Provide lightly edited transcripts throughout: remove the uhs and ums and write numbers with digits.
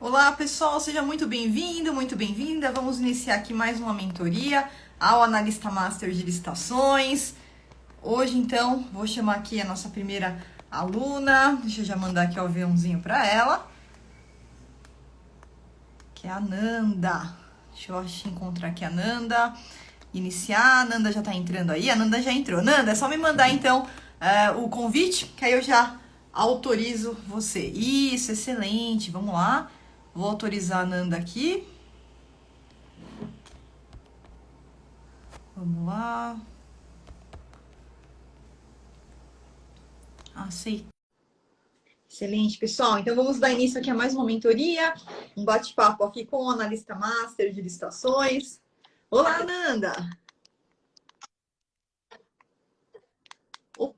Olá, pessoal, seja muito bem-vindo, muito bem-vinda. Vamos iniciar aqui mais uma mentoria ao Analista Master de Licitações. Hoje, então, vou chamar aqui a nossa primeira aluna. Deixa eu já mandar aqui o aviãozinho para ela, que é a Nanda. Deixa eu encontrar aqui a Nanda. Iniciar, a Nanda já tá entrando aí. A Nanda já entrou. Nanda, é só me mandar, então, o convite, que aí eu já autorizo você. Isso, excelente. Vamos lá. Vou autorizar a Nanda aqui. Vamos lá. Aceita. Excelente, pessoal. Então vamos dar início aqui a mais uma mentoria, um bate-papo aqui com o analista master de licitações. Olá, Nanda.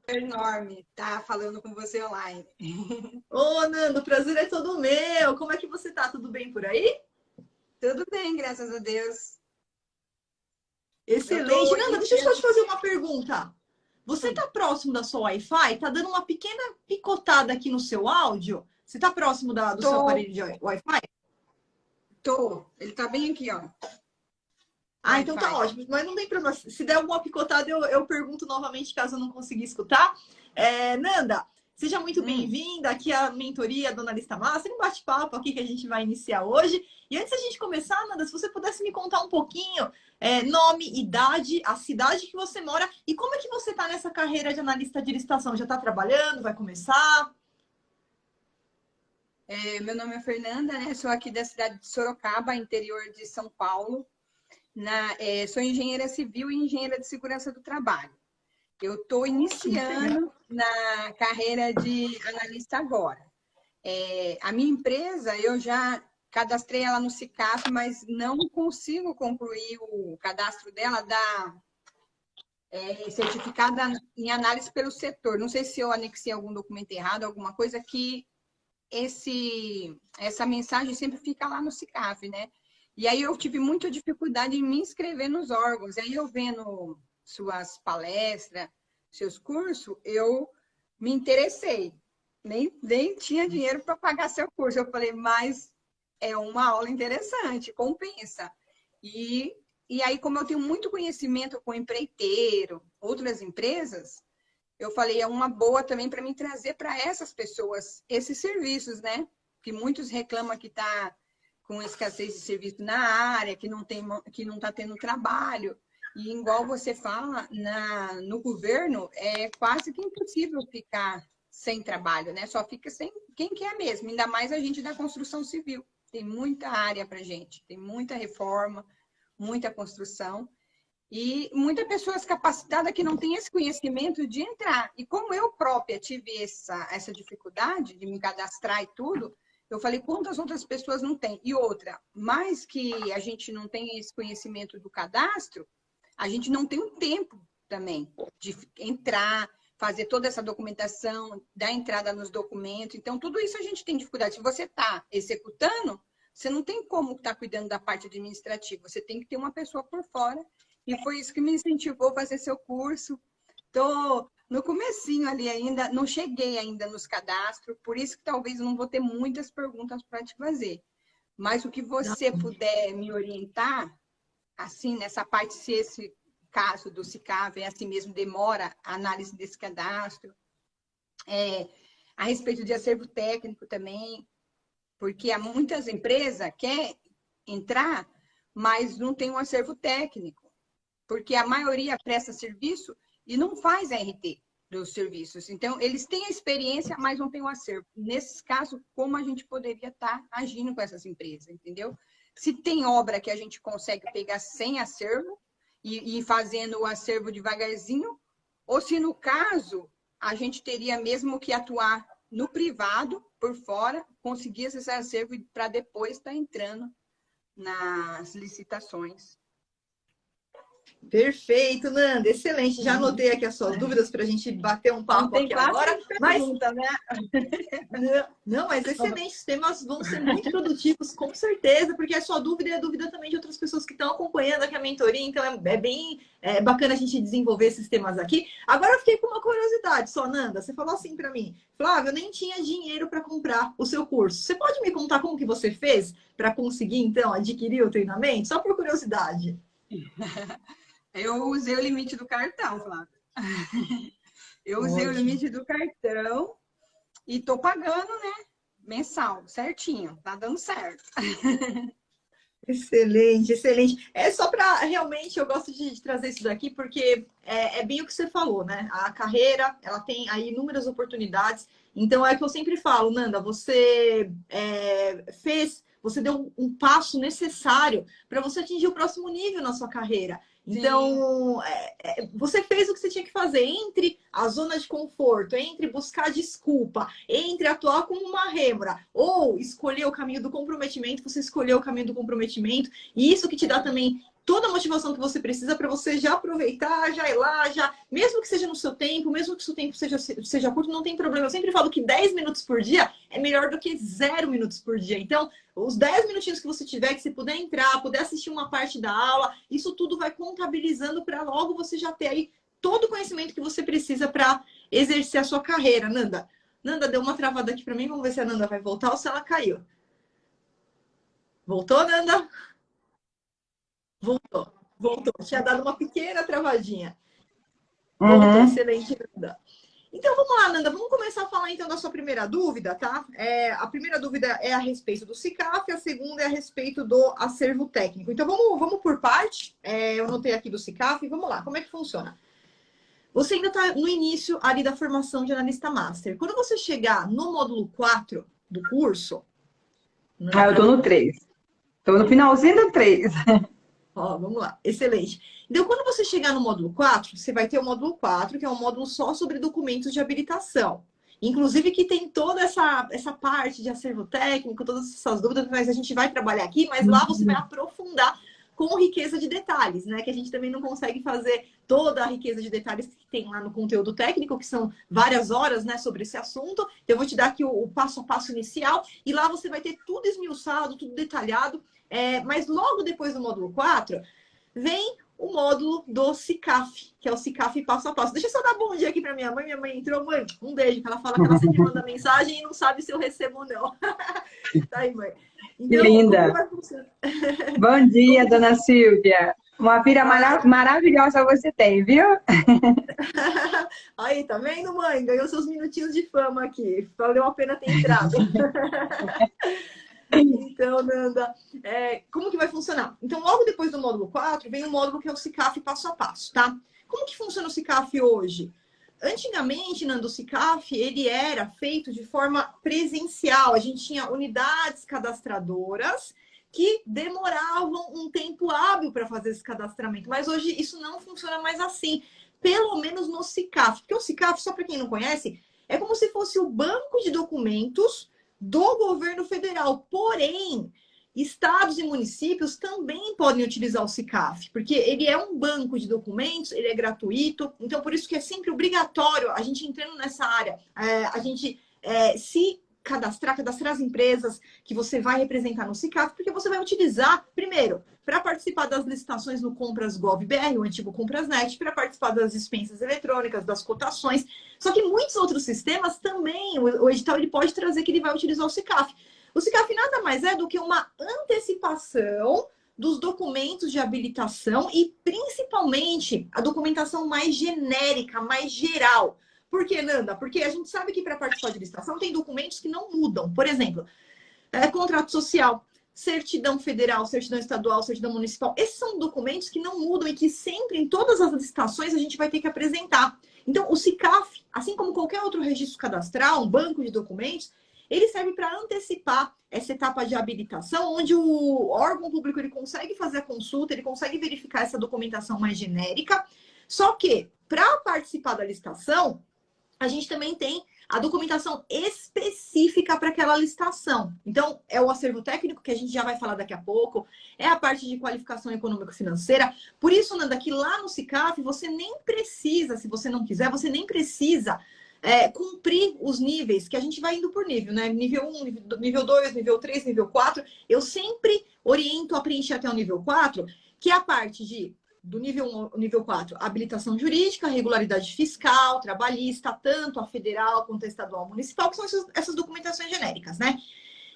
Enorme, tá falando com você online. Ô, Nanda, o prazer é todo meu. Como é que você tá? Tudo bem por aí? Tudo bem, graças a Deus. Eu Excelente. tô Nanda, deixa eu só iniciando. te fazer uma pergunta. Você tá próximo da sua Wi-Fi? Tá dando uma pequena picotada aqui no seu áudio? Você tá próximo do seu Tô, aparelho de Wi-Fi? tô. Ele tá bem aqui, ó. Ah, então tá Wi-Fi. ótimo. Mas não tem problema. Se der alguma picotada, eu pergunto novamente caso eu não consiga escutar. Nanda, seja muito Hum. bem-vinda aqui à mentoria do Analista Master, um bate-papo aqui que a gente vai iniciar hoje. E antes da gente começar, Nanda, se você pudesse me contar um pouquinho, nome, idade, a cidade que você mora e como é que você está nessa carreira de analista de licitação? Já está trabalhando? Vai começar? Meu nome é Fernanda, né? Sou aqui da cidade de Sorocaba, interior de São Paulo. Sou engenheira civil e engenheira de segurança do trabalho. Eu estou Nossa, muito legal. iniciando na carreira de analista agora. A minha empresa, eu já cadastrei ela no SICAP, mas não consigo concluir o cadastro dela certificada em análise pelo setor. Não sei se eu anexei algum documento errado, alguma coisa que essa mensagem sempre fica lá no SICAF, né? E aí eu tive muita dificuldade em me inscrever nos órgãos. E aí eu vendo suas palestras, seus cursos, eu me interessei. Nem tinha dinheiro para pagar seu curso. Eu falei, mas é uma aula interessante, compensa. E, e aí, como eu tenho muito conhecimento com empreiteiro, outras empresas, eu falei, é uma boa também para mim trazer para essas pessoas esses serviços, né? Que muitos reclamam que está com escassez de serviço na área, que não está tendo trabalho. E igual você fala, no governo é quase que impossível ficar sem trabalho, né? Só fica sem quem quer mesmo, ainda mais a gente da construção civil. Tem muita área para gente, tem muita reforma, muita construção. E muitas pessoas capacitadas que não têm esse conhecimento de entrar. E como eu própria tive essa dificuldade de me cadastrar e tudo, eu falei, quantas outras pessoas não têm? E outra, mais que a gente não tem esse conhecimento do cadastro, a gente não tem um tempo também de entrar, fazer toda essa documentação, dar entrada nos documentos. Então, tudo isso a gente tem dificuldade. Se você está executando, você não tem como estar cuidando da parte administrativa. Você tem que ter uma pessoa por fora. E foi isso que me incentivou a fazer seu curso. Estou no comecinho ali ainda, não cheguei ainda nos cadastros, por isso que talvez eu não vou ter muitas perguntas para te fazer. Mas o que você puder me orientar, assim, nessa parte, se esse caso do SICAV é assim mesmo, demora a análise desse cadastro, a respeito de acervo técnico também, porque há muitas empresas que querem entrar, mas não tem um acervo técnico, porque a maioria presta serviço e não faz RT dos serviços. Então, eles têm a experiência, mas não têm o acervo. Nesses casos, como a gente poderia estar agindo com essas empresas, entendeu? Se tem obra que a gente consegue pegar sem acervo e ir fazendo o acervo devagarzinho, ou se no caso a gente teria mesmo que atuar no privado, por fora, conseguir esse acervo para depois estar entrando nas licitações. Perfeito, Nanda, excelente. Já anotei aqui as suas dúvidas para a gente bater um papo Tem aqui agora. 4 Mas perguntas, né? não, mas excelente. Os temas vão ser muito produtivos, com certeza, porque a sua dúvida é a dúvida também de outras pessoas que estão acompanhando aqui a mentoria, então é bem bacana a gente desenvolver esses temas aqui. Agora eu fiquei com uma curiosidade só, Nanda. Você falou assim para mim, Flávia, eu nem tinha dinheiro para comprar o seu curso. Você pode me contar como que você fez para conseguir, então, adquirir o treinamento? Só por curiosidade. Eu usei o limite do cartão, Flávia. Eu usei o Ótimo. limite do cartão e tô pagando, né? Mensal, certinho. Tá dando certo. Excelente, excelente. É só para realmente eu gosto de trazer isso daqui porque é bem o que você falou, né? A carreira ela tem aí inúmeras oportunidades. Então é o que eu sempre falo, Nanda, você você deu um passo necessário para você atingir o próximo nível na sua carreira. Sim, Então, você fez o que você tinha que fazer entre a zona de conforto, entre buscar desculpa, entre atuar como uma rêmora ou escolher o caminho do comprometimento, você escolheu o caminho do comprometimento, e isso que te dá também toda a motivação que você precisa para você já aproveitar, já ir lá, já, mesmo que seja no seu tempo, mesmo que o seu tempo seja curto, não tem problema. Eu sempre falo que 10 minutos por dia é melhor do que 0 minutos por dia. Então, os 10 minutinhos que você tiver, que você puder entrar, puder assistir uma parte da aula, isso tudo vai contabilizando para logo você já ter aí todo o conhecimento que você precisa para exercer a sua carreira, Nanda. Nanda deu uma travada aqui para mim. Vamos ver se a Nanda vai voltar ou se ela caiu. Voltou, Nanda? Voltou. Voltou. Tinha dado uma pequena travadinha. Voltou. uhum. Excelente, Nanda. Então vamos lá, Nanda. Vamos começar a falar então da sua primeira dúvida, tá? A primeira dúvida é a respeito do SICAF, a segunda é a respeito do acervo técnico. Então vamos por parte. Eu anotei aqui do SICAF. Vamos lá. Como é que funciona? Você ainda está no início ali da formação de analista master. Quando você chegar no módulo 4 do curso, Ah, eu tô no 3. Tô no finalzinho do 3. ó, vamos lá, excelente. Então, quando você chegar no módulo 4, você vai ter o módulo 4, que é um módulo só sobre documentos de habilitação. Inclusive que tem toda essa parte de acervo técnico, todas essas dúvidas, mas a gente vai trabalhar aqui, mas lá você vai aprofundar com riqueza de detalhes, né? Que a gente também não consegue fazer toda a riqueza de detalhes que tem lá no conteúdo técnico, que são várias horas, né, sobre esse assunto. Eu vou te dar aqui o passo a passo inicial, e lá você vai ter tudo esmiuçado, tudo detalhado. Mas logo depois do módulo 4, vem o módulo do SICAF, que é o SICAF passo a passo. Deixa eu só dar bom dia aqui para minha mãe. Minha mãe entrou, mãe, um beijo, que ela fala que ela sempre manda mensagem e não sabe se eu recebo ou não. Tá aí, mãe. Que Então, como que linda. vai funcionar? Bom dia, Como que... dona Silvia. Uma filha Ah, maravilhosa você tem, viu? aí, tá vendo, mãe? Ganhou seus minutinhos de fama aqui. Valeu a pena ter entrado. Então, Nanda, como que vai funcionar? Então, logo depois do módulo 4, vem o módulo que é o SICAF passo a passo, tá? Como que funciona o SICAF hoje? Antigamente, Nanda, o SICAF, ele era feito de forma presencial. A gente tinha unidades cadastradoras que demoravam um tempo hábil para fazer esse cadastramento. Mas hoje isso não funciona mais assim, pelo menos no SICAF. Porque o SICAF, só para quem não conhece, é como se fosse o banco de documentos do governo federal. Porém, estados e municípios também podem utilizar o SICAF, porque ele é um banco de documentos, ele é gratuito, então por isso que é sempre obrigatório a gente entrando nessa área, a gente se cadastrar as empresas que você vai representar no SICAF, porque você vai utilizar, primeiro, para participar das licitações no Compras Gov.br, o antigo Comprasnet, para participar das dispensas eletrônicas, das cotações. Só que muitos outros sistemas também, o edital ele pode trazer que ele vai utilizar o SICAF. O SICAF nada mais é do que uma antecipação dos documentos de habilitação e, principalmente, a documentação mais genérica, mais geral. Por que, Nanda? Porque a gente sabe que para participar de licitação tem documentos que não mudam. Por exemplo, contrato social, certidão federal, certidão estadual, certidão municipal. Esses são documentos que não mudam e que sempre, em todas as licitações, a gente vai ter que apresentar. Então, o SICAF, assim como qualquer outro registro cadastral, um banco de documentos, ele serve para antecipar essa etapa de habilitação, onde o órgão público ele consegue fazer a consulta, ele consegue verificar essa documentação mais genérica. Só que, para participar da licitação, a gente também tem a documentação específica para aquela licitação. Então, é o acervo técnico, que a gente já vai falar daqui a pouco, é a parte de qualificação econômico-financeira. Por isso, Nanda, que lá no SICAF, você nem precisa, se você não quiser, você nem precisa cumprir os níveis, que a gente vai indo por nível, né? Nível 1, nível 2, nível 3, nível 4. Eu sempre oriento a preencher até o nível 4, que é a parte do nível 1 ao nível 4, habilitação jurídica, regularidade fiscal, trabalhista, tanto a federal quanto a estadual municipal, que são essas documentações genéricas, né?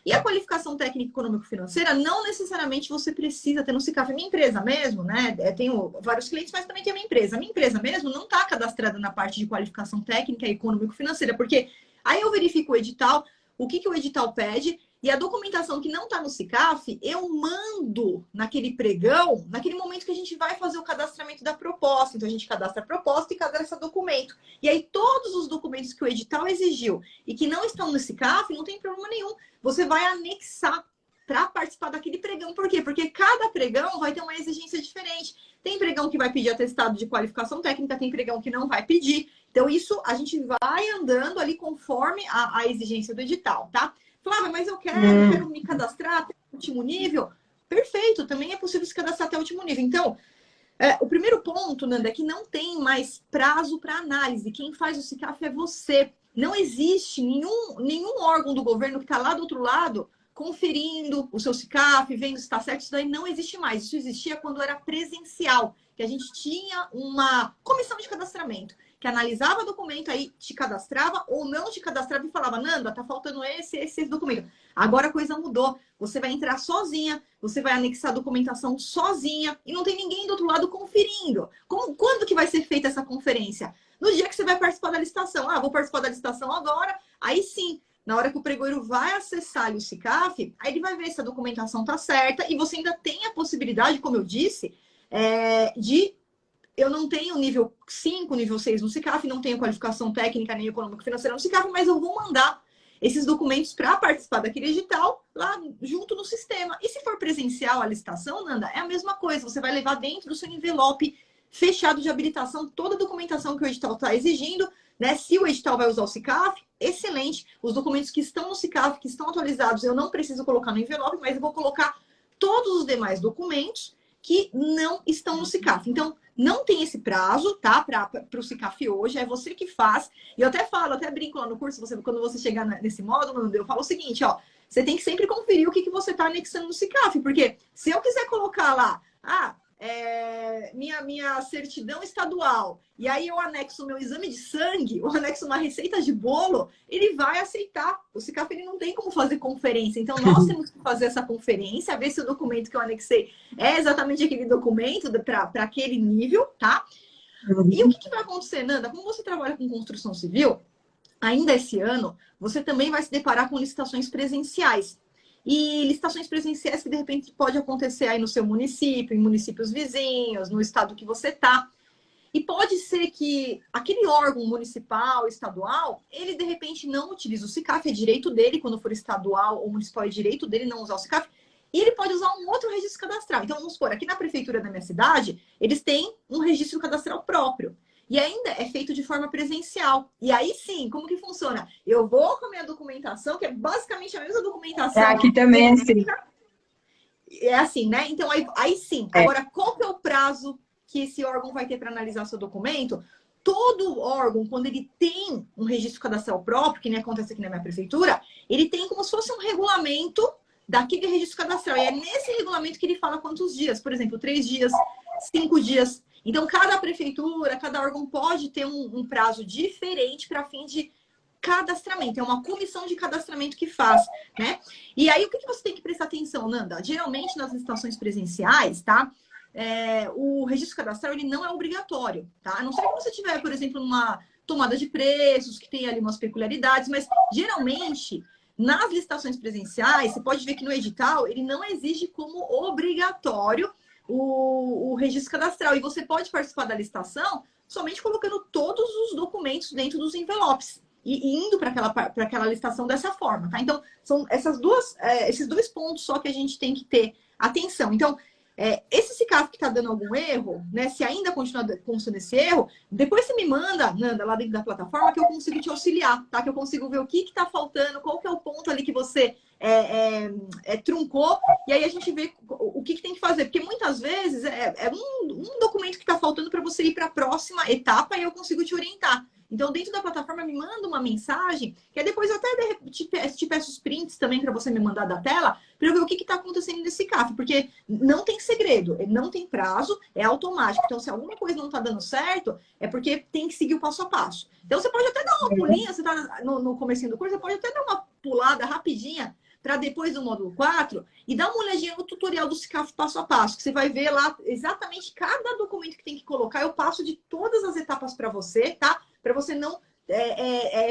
E a qualificação técnica econômico-financeira, não necessariamente você precisa ter no SICAF. Minha empresa mesmo, né? Tenho vários clientes, mas também tem a minha empresa. A minha empresa mesmo não está cadastrada na parte de qualificação técnica e econômico-financeira, porque aí eu verifico o edital, o que o edital pede, e a documentação que não está no SICAF, eu mando naquele pregão, naquele momento que a gente vai fazer o cadastramento da proposta. Então, a gente cadastra a proposta e cadastra documento. E aí, todos os documentos que o edital exigiu e que não estão no SICAF, não tem problema nenhum. Você vai anexar para participar daquele pregão. Por quê? Porque cada pregão vai ter uma exigência diferente. Tem pregão que vai pedir atestado de qualificação técnica, tem pregão que não vai pedir. Então, isso a gente vai andando ali conforme a exigência do edital, tá? Flávia, mas eu quero me cadastrar até o último nível. Perfeito, também é possível se cadastrar até o último nível. Então, o primeiro ponto, Nanda, é que não tem mais prazo para análise. Quem faz o SICAF é você. Não existe nenhum órgão do governo que está lá do outro lado conferindo o seu SICAF, vendo se está certo. Isso daí não existe mais. Isso existia quando era presencial, que a gente tinha uma comissão de cadastramento que analisava o documento, aí te cadastrava ou não te cadastrava e falava, Nanda, tá faltando esse documento. Agora a coisa mudou. Você vai entrar sozinha, você vai anexar a documentação sozinha e não tem ninguém do outro lado conferindo. Quando que vai ser feita essa conferência? No dia que você vai participar da licitação. Ah, vou participar da licitação agora. Aí sim, na hora que o pregoeiro vai acessar o SICAF, aí ele vai ver se a documentação tá certa e você ainda tem a possibilidade, como eu disse, eu não tenho nível 5, nível 6 no SICAF, não tenho qualificação técnica nem econômico-financeira no SICAF, mas eu vou mandar esses documentos para participar daquele edital lá junto no sistema. E se for presencial a licitação, Nanda, é a mesma coisa. Você vai levar dentro do seu envelope fechado de habilitação toda a documentação que o edital está exigindo, né? Se o edital vai usar o SICAF, excelente. Os documentos que estão no SICAF, que estão atualizados, eu não preciso colocar no envelope, mas eu vou colocar todos os demais documentos que não estão no SICAF. Então, não tem esse prazo, tá? Para o SICAF hoje, é você que faz. E eu até falo, até brinco lá no curso, quando você chegar nesse módulo, eu falo o seguinte, ó, você tem que sempre conferir o que você está anexando no SICAF, porque se eu quiser colocar lá, minha certidão estadual, e aí eu anexo o meu exame de sangue, eu anexo uma receita de bolo, ele vai aceitar. O SICAF ele não tem como fazer conferência. Então, nós temos que fazer essa conferência, ver se o documento que eu anexei é exatamente aquele documento para aquele nível, tá? E o que vai acontecer, Nanda? Como você trabalha com construção civil, ainda esse ano, você também vai se deparar com licitações presenciais. E licitações presenciais que, de repente, pode acontecer aí no seu município, em municípios vizinhos, no estado que você está. E pode ser que aquele órgão municipal, estadual, ele, de repente, não utilize o SICAF, é direito dele, quando for estadual ou municipal, é direito dele não usar o SICAF, e ele pode usar um outro registro cadastral. Então, vamos supor, aqui na prefeitura da minha cidade, eles têm um registro cadastral próprio. E ainda é feito de forma presencial. E aí sim, como que funciona? Eu vou com a minha documentação, que é basicamente a mesma documentação. Aqui também é assim. É assim, né? Então, aí sim. Agora, qual que é o prazo que esse órgão vai ter para analisar o seu documento? Todo órgão, quando ele tem um registro cadastral próprio, que nem acontece aqui na minha prefeitura, ele tem como se fosse um regulamento daquele registro cadastral. E é nesse regulamento que ele fala quantos dias. Por exemplo, 3 dias, 5 dias. Então, cada prefeitura, cada órgão pode ter um prazo diferente para fim de cadastramento. É uma comissão de cadastramento que faz, né? E aí, o que você tem que prestar atenção, Nanda? Geralmente, nas licitações presenciais, tá? O registro cadastral, ele não é obrigatório, tá? A não ser que você tiver, por exemplo, uma tomada de preços, que tem ali umas peculiaridades, mas, geralmente, nas licitações presenciais, você pode ver que no edital, ele não exige como obrigatório o registro cadastral. E você pode participar da licitação somente colocando todos os documentos dentro dos envelopes e indo para aquela licitação dessa forma, tá? Então, são esses dois pontos só que a gente tem que ter atenção. Então, esse CICAF que está dando algum erro, né? Se ainda continuar constando esse erro, depois você me manda, Nanda, lá dentro da plataforma, que eu consigo te auxiliar, tá? Que eu consigo ver o que está faltando, qual que é o ponto ali que você truncou, e aí a gente vê o que tem que fazer. Porque muitas vezes é um documento que está faltando para você ir para a próxima etapa e eu consigo te orientar. Então, dentro da plataforma, me manda uma mensagem, que aí depois eu até te peço os prints também para você me mandar da tela, para eu ver o que está acontecendo nesse CAF, porque não tem segredo, não tem prazo, é automático. Então, se alguma coisa não está dando certo, é porque tem que seguir o passo a passo. Então, você pode até dar uma pulinha, você está no comecinho do curso, você pode até dar uma pulada rapidinha para depois do módulo 4 e dar uma olhadinha no tutorial do CICAF passo a passo, que você vai ver lá exatamente cada documento que tem que colocar. Eu passo de todas as etapas para você, tá? Para você não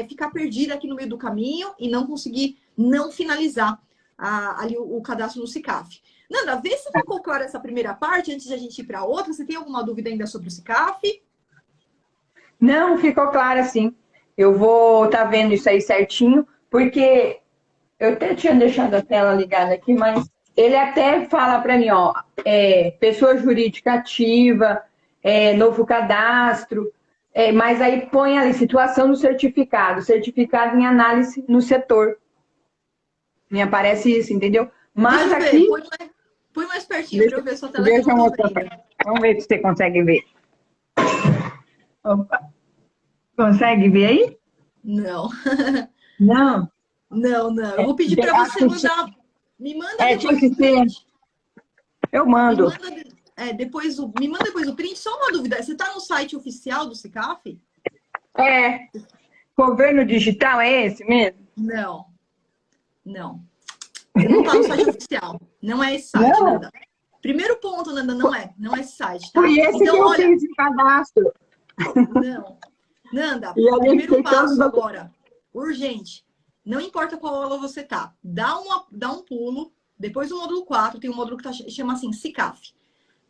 ficar perdida aqui no meio do caminho e não conseguir não finalizar ali o cadastro no CICAF. Nanda, vê se ficou clara essa primeira parte antes de a gente ir para outra. Você tem alguma dúvida ainda sobre o CICAF? Não, ficou claro, sim. Eu vou estar vendo isso aí certinho, porque eu até tinha deixado a tela ligada aqui, mas ele até fala para mim, ó, pessoa jurídica ativa, novo cadastro, mas aí põe ali situação do certificado em análise no setor. Me aparece isso, entendeu? Mas deixa eu aqui... ver, põe mais pertinho para eu ver sua tela que eu Deixa eu não tô mostrar vendo. pra... Vamos ver se você consegue ver. Opa. Consegue ver aí? Não. Não. Não. Eu vou pedir para você mandar. Me manda Tinha depois que o ser. print. Eu mando. Me manda depois o print. Só uma dúvida. Você está no site oficial do CICAF? Governo digital é esse mesmo? Não. Você não está no site oficial. Não é esse site, Não. Nanda. Primeiro ponto, Nanda, não é esse site, tá? Foi esse então, que eu olha, fiz o cadastro. Não. Nanda, E ali primeiro fiquei passo todo... agora, urgente. Não importa qual aula você tá, dá um pulo. Depois do módulo 4, tem um módulo que chama assim, CICAF.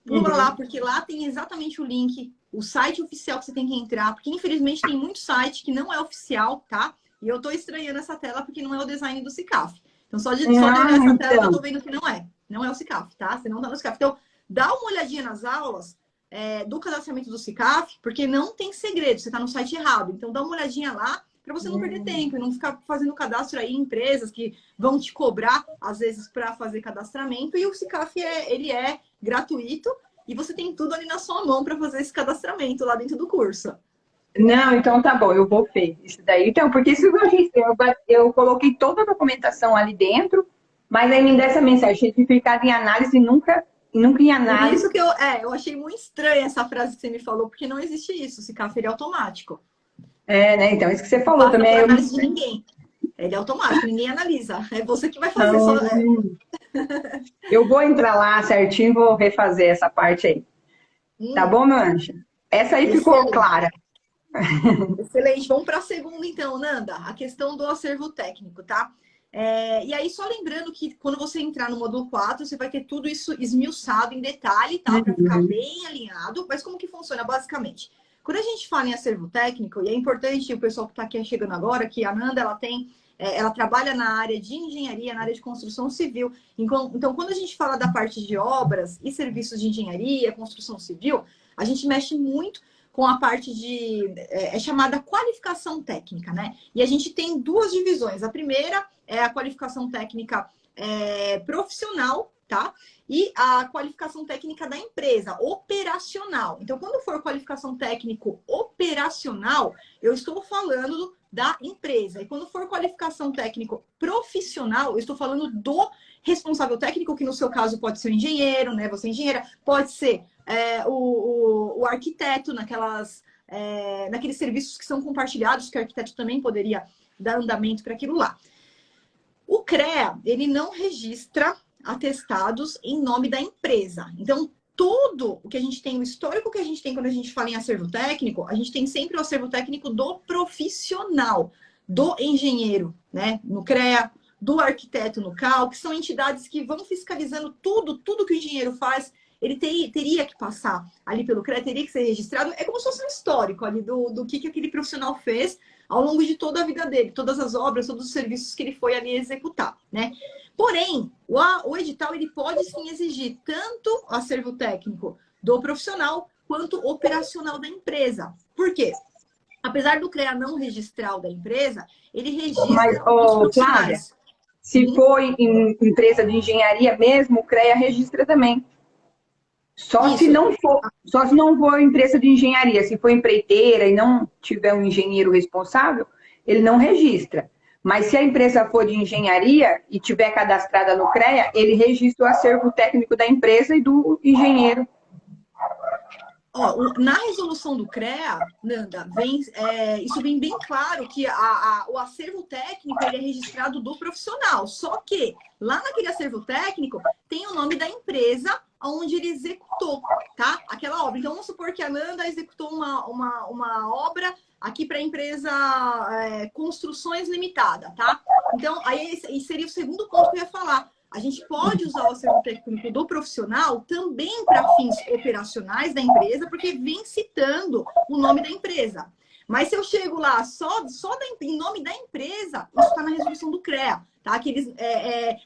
Pula lá, porque lá tem exatamente o link, o site oficial que você tem que entrar, porque infelizmente tem muito site que não é oficial, tá? E eu tô estranhando essa tela porque não é o design do CICAF. Então, só de olhar essa tela, eu tô vendo que não é o CICAF, tá? Você não tá no CICAF. Então, dá uma olhadinha nas aulas do cadastramento do CICAF, porque não tem segredo, você tá no site errado. Então, dá uma olhadinha lá, para você não perder tempo e não ficar fazendo cadastro aí em empresas que vão te cobrar, às vezes, para fazer cadastramento. E o CICAF, ele é gratuito e você tem tudo ali na sua mão para fazer esse cadastramento lá dentro do curso. Não, então tá bom, eu vou ver isso daí. Então, porque isso eu coloquei toda a documentação ali dentro, mas aí me dá essa mensagem, certificado em análise nunca em análise. Por isso que eu achei muito estranha essa frase que você me falou, porque não existe isso, o CICAF ele é automático. Né? Então, isso que você falou Passa também. por análise de ninguém. Ele é automático, ninguém analisa. É você que vai fazer. Eu vou entrar lá certinho e vou refazer essa parte aí. Tá bom, meu anjo? Essa aí ficou clara. Excelente. Vamos para a segunda, então, Nanda. A questão do acervo técnico, tá? E aí, só lembrando que quando você entrar no módulo 4, você vai ter tudo isso esmiuçado em detalhe, tá? Para ficar bem alinhado. Mas como que funciona, basicamente? Quando a gente fala em acervo técnico, e é importante o pessoal que está aqui chegando agora, que a Nanda, ela trabalha na área de engenharia, na área de construção civil. Então, quando a gente fala da parte de obras e serviços de engenharia, construção civil, a gente mexe muito com a parte é chamada qualificação técnica, né? E a gente tem duas divisões. A primeira é a qualificação técnica profissional, tá? E a qualificação técnica da empresa, operacional. Então, quando for qualificação técnico operacional, eu estou falando da empresa. E quando for qualificação técnico profissional, eu estou falando do responsável técnico, que no seu caso pode ser o engenheiro, né? Você é engenheira, pode ser o arquiteto naqueles serviços que são compartilhados, que o arquiteto também poderia dar andamento para aquilo lá. O CREA, ele não registra atestados em nome da empresa. Então, tudo o que a gente tem, o histórico que a gente tem quando a gente fala em acervo técnico, a gente tem sempre o acervo técnico do profissional, do engenheiro, né? No CREA, do arquiteto no CAL, que são entidades que vão fiscalizando tudo que o engenheiro faz. Ele teria que passar ali pelo CREA, teria que ser registrado. É como se fosse um histórico ali do que aquele profissional fez ao longo de toda a vida dele, todas as obras, todos os serviços que ele foi ali executar, né? Porém, O edital ele pode sim exigir tanto o acervo técnico do profissional quanto operacional da empresa. Por quê? Apesar do CREA não registrar o da empresa, ele Mas, registra os Flávia, profissionais. se for em empresa de engenharia mesmo, o CREA registra também. Isso. Só se não for empresa de engenharia, se for empreiteira e não tiver um engenheiro responsável, ele não registra. Mas se a empresa for de engenharia e tiver cadastrada no CREA, ele registra o acervo técnico da empresa e do engenheiro. Ó, na resolução do CREA, Nanda, isso vem bem claro que o acervo técnico ele é registrado do profissional. Só que lá naquele acervo técnico tem o nome da empresa onde ele executou, tá? Aquela obra. Então, vamos supor que a Nanda executou uma obra aqui para a empresa Construções Limitada, tá? Então, aí seria o segundo ponto que eu ia falar. A gente pode usar o acervo técnico do profissional também para fins operacionais da empresa, porque vem citando o nome da empresa. Mas se eu chego lá em nome da empresa, isso está na resolução do CREA, tá? Que eles,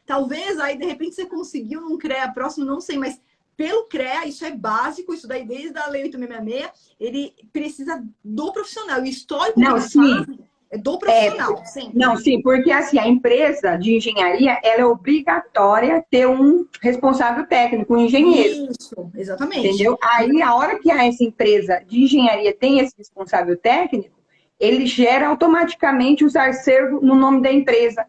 talvez aí, de repente, você conseguiu num CREA próximo, não sei, mas pelo CREA, isso é básico, isso daí desde a Lei 8666, ele precisa do profissional. O histórico que eles fazem é do profissional, sempre. Não, sim, porque assim, a empresa de engenharia, ela é obrigatória ter um responsável técnico, um engenheiro. Isso, exatamente. Entendeu? Aí, a hora que essa empresa de engenharia tem esse responsável técnico, ele gera automaticamente os acervos no nome da empresa,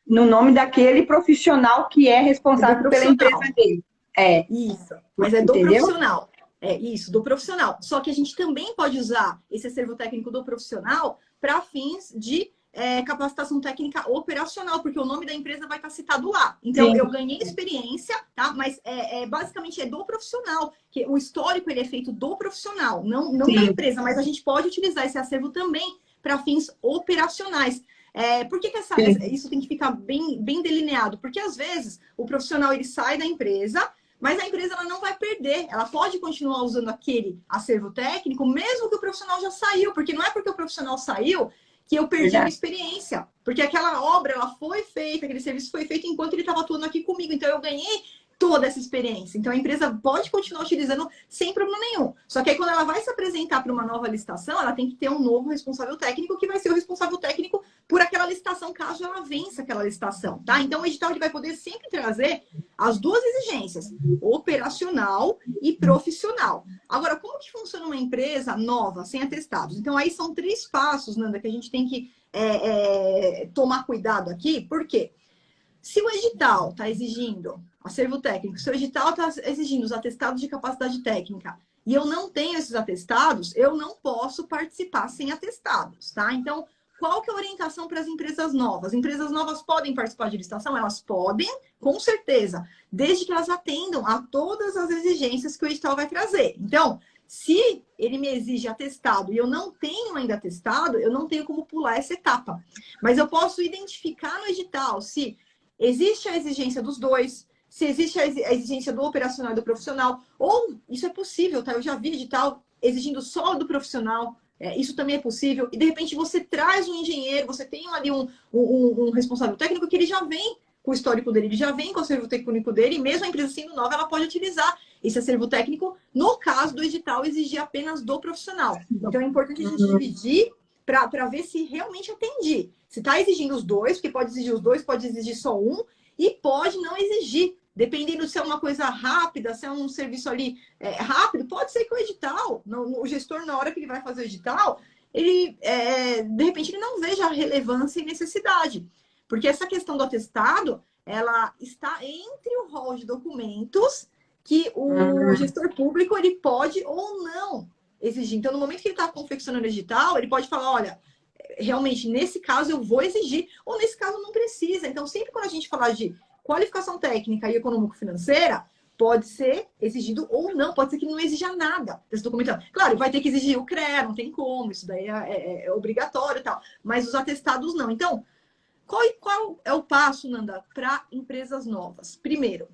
no nome daquele profissional que é responsável pela empresa dele. Isso, mas é do Entendeu? profissional. É isso, do profissional. Só que a gente também pode usar esse acervo técnico do profissional para fins de capacitação técnica operacional, porque o nome da empresa vai estar citado lá. Então, Sim. eu ganhei experiência, tá? Mas basicamente é do profissional, que o histórico ele é feito do profissional, não da empresa, mas a gente pode utilizar esse acervo também para fins operacionais. Por que isso tem que ficar bem delineado? Porque às vezes o profissional ele sai da empresa, mas a empresa ela não vai perder, ela pode continuar usando aquele acervo técnico, mesmo que o profissional já saiu, porque não é porque o profissional saiu que eu perdi a minha experiência, porque aquela obra ela foi feita, aquele serviço foi feito enquanto ele estava atuando aqui comigo, então eu ganhei toda essa experiência. Então a empresa pode continuar utilizando sem problema nenhum. Só que aí quando ela vai se apresentar para uma nova licitação, ela tem que ter um novo responsável técnico, que vai ser o responsável técnico por aquela licitação, caso ela vença aquela licitação, tá? Então o edital ele vai poder sempre trazer as duas exigências, operacional e profissional. Agora, como que funciona uma empresa nova, sem atestados? Então aí são 3 passos, Nanda, que a gente tem que tomar cuidado aqui. Por quê? Se o edital está exigindo acervo técnico, se o edital está exigindo os atestados de capacidade técnica e eu não tenho esses atestados, eu não posso participar sem atestados, tá? Então, qual que é a orientação para as empresas novas? Empresas novas podem participar de licitação? Elas podem, com certeza, desde que elas atendam a todas as exigências que o edital vai trazer. Então, se ele me exige atestado e eu não tenho ainda atestado, eu não tenho como pular essa etapa. Mas eu posso identificar no edital se existe a exigência dos dois, se existe a exigência do operacional e do profissional, ou isso é possível, tá? Eu já vi edital exigindo só do profissional, isso também é possível, e de repente você traz um engenheiro, você tem ali um responsável técnico que ele já vem com o histórico dele, ele já vem com o acervo técnico dele, e mesmo a empresa sendo nova, ela pode utilizar esse acervo técnico, no caso do edital, exigir apenas do profissional. Então é importante a gente dividir para ver se realmente atendi. Se está exigindo os dois, porque pode exigir os dois, pode exigir só um, e pode não exigir. Dependendo se é uma coisa rápida, se é um serviço ali rápido, pode ser que o edital, o gestor, na hora que ele vai fazer o edital, ele, de repente, ele não veja a relevância e necessidade. Porque essa questão do atestado, ela está entre o rol de documentos que o gestor público ele pode ou não exigir. Então, no momento que ele está confeccionando o edital, ele pode falar, olha, realmente, nesse caso eu vou exigir, ou nesse caso não precisa. Então, sempre quando a gente falar de qualificação técnica e econômico-financeira, pode ser exigido ou não, pode ser que não exija nada desse documento. Claro, vai ter que exigir o CREA, não tem como, isso daí é obrigatório e tal, mas os atestados não. Então, qual é o passo, Nanda, para empresas novas? Primeiro,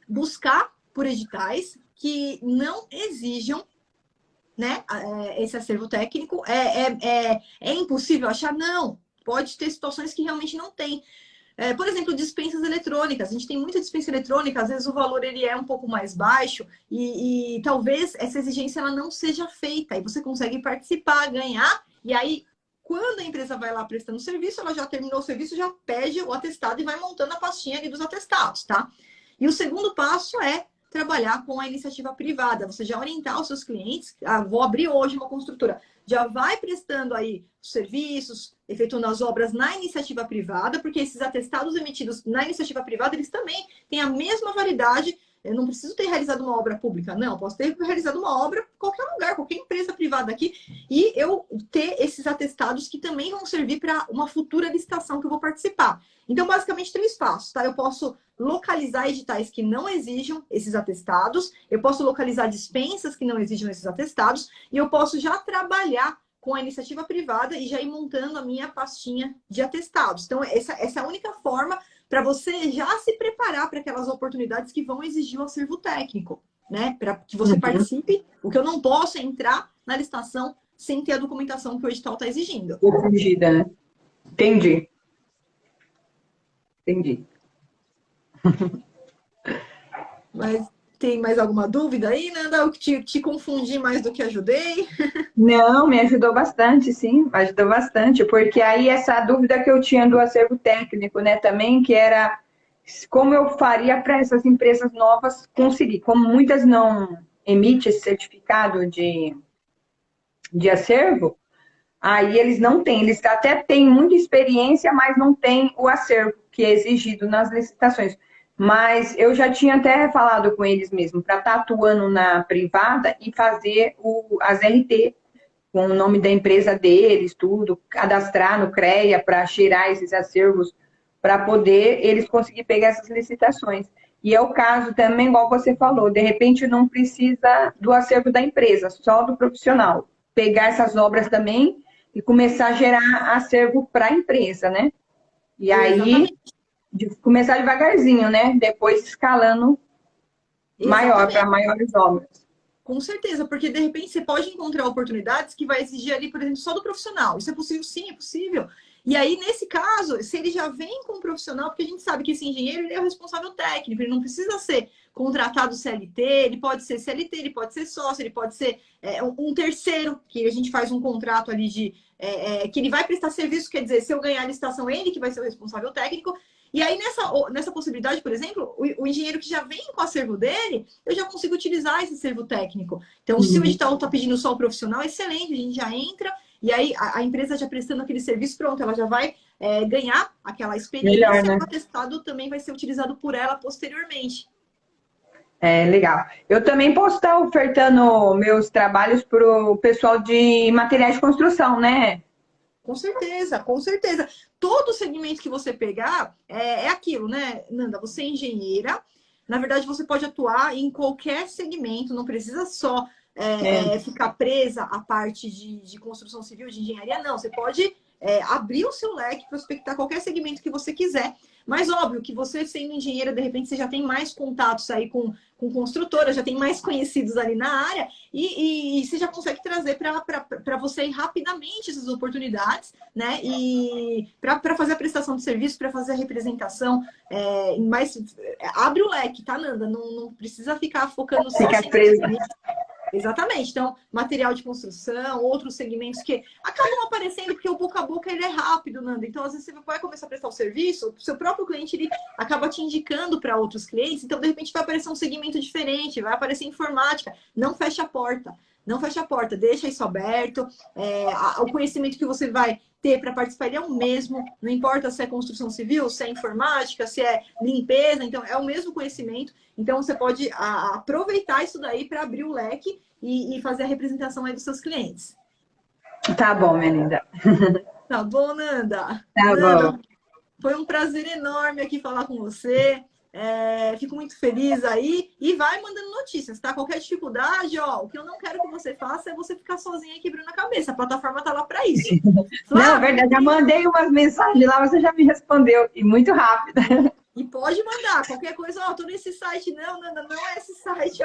buscar por editais que não exijam, né, esse acervo técnico. É impossível achar? Não. Pode ter situações que realmente não tem. Por exemplo, dispensas eletrônicas. A gente tem muita dispensa eletrônica, às vezes o valor ele é um pouco mais baixo e talvez essa exigência ela não seja feita. Aí você consegue participar, ganhar, e aí quando a empresa vai lá prestando serviço, ela já terminou o serviço, já pede o atestado e vai montando a pastinha ali dos atestados, tá? E o segundo passo é trabalhar com a iniciativa privada. Você já orientar os seus clientes, vou abrir hoje uma construtora, já vai prestando aí os serviços, efetuando as obras na iniciativa privada, porque esses atestados emitidos na iniciativa privada, eles também têm a mesma validade. Eu não preciso ter realizado uma obra pública, não. Eu posso ter realizado uma obra em qualquer lugar, qualquer empresa privada aqui, e eu ter esses atestados que também vão servir para uma futura licitação que eu vou participar. Então, basicamente, 3 passos, tá? Eu posso localizar editais que não exijam esses atestados, eu posso localizar dispensas que não exijam esses atestados, e eu posso já trabalhar com a iniciativa privada e já ir montando a minha pastinha de atestados. Então, essa é a única forma para você já se preparar para aquelas oportunidades que vão exigir o acervo técnico, né? Para que você participe. O que eu não posso é entrar na licitação sem ter a documentação que o edital está exigindo. Exigida, né? Entendi. Mas tem mais alguma dúvida aí, Nanda? Eu te confundi mais do que ajudei? Não, me ajudou bastante, sim, ajudou bastante, porque aí essa dúvida que eu tinha do acervo técnico, né, também, que era como eu faria para essas empresas novas conseguir, como muitas não emitem esse certificado de acervo, aí eles não têm, eles até têm muita experiência, mas não têm o acervo que é exigido nas licitações. Mas eu já tinha até falado com eles mesmo, para estar atuando na privada e fazer as RT, com o nome da empresa deles, tudo, cadastrar no CREA para cheirar esses acervos, para poder eles conseguir pegar essas licitações. E é o caso também, igual você falou, de repente não precisa do acervo da empresa, só do profissional. Pegar essas obras também e começar a gerar acervo para a empresa, né? E aí, começar devagarzinho, né? Depois escalando maior, para maiores obras. Com certeza, porque de repente você pode encontrar oportunidades que vai exigir ali, por exemplo, só do profissional. Isso é possível? Sim, é possível. E aí, nesse caso, se ele já vem com um profissional, porque a gente sabe que esse engenheiro ele é o responsável técnico, ele não precisa ser contratado CLT, ele pode ser CLT, ele pode ser sócio, ele pode ser um terceiro, que a gente faz um contrato ali que ele vai prestar serviço, quer dizer, se eu ganhar a licitação, ele que vai ser o responsável técnico. E aí, nessa possibilidade, por exemplo, o engenheiro que já vem com o acervo dele, eu já consigo utilizar esse acervo técnico. Então, se o edital está pedindo só o profissional, excelente, a gente já entra, e aí a empresa já prestando aquele serviço, pronto, ela já vai ganhar aquela experiência, melhor, né? O atestado também vai ser utilizado por ela posteriormente. É, legal. Eu também posso estar ofertando meus trabalhos para o pessoal de materiais de construção, né? Com certeza, com certeza. Todo segmento que você pegar é aquilo, né, Nanda? Você é engenheira, na verdade você pode atuar em qualquer segmento, não precisa só ficar presa à parte de construção civil, de engenharia, não. Você pode abrir o seu leque, prospectar qualquer segmento que você quiser. Mas óbvio que você, sendo engenheira, de repente você já tem mais contatos aí com construtoras, já tem mais conhecidos ali na área e você já consegue trazer para você rapidamente essas oportunidades, né? E para fazer a prestação de serviço, para fazer a representação, mas abre o leque, tá, Nanda? Não precisa ficar focando só em serviço. Exatamente. Então, material de construção, outros segmentos que acabam aparecendo porque o boca a boca ele é rápido, Nanda. Então, às vezes você vai começar a prestar o serviço, o seu próprio cliente ele acaba te indicando para outros clientes. Então, de repente, vai aparecer um segmento diferente, vai aparecer informática. Não fecha a porta. Não fecha a porta, deixa isso aberto. O conhecimento que você vai ter para participar ele é o mesmo. Não importa se é construção civil, se é informática, se é limpeza. Então, é o mesmo conhecimento. Então, você pode aproveitar isso daí para abrir o leque e fazer a representação aí dos seus clientes. Tá bom, minha linda. Tá bom, Nanda? Tá bom. Foi um prazer enorme aqui falar com você. Fico muito feliz aí. E vai mandando notícias, tá? Qualquer dificuldade, o que eu não quero que você faça é você ficar sozinha aí quebrando a cabeça. A plataforma tá lá para isso. Flávia, não, é verdade. Já mandei umas mensagens lá, você já me respondeu. E muito rápida. E pode mandar. Qualquer coisa, tô nesse site. Não, Nanda, não é esse site.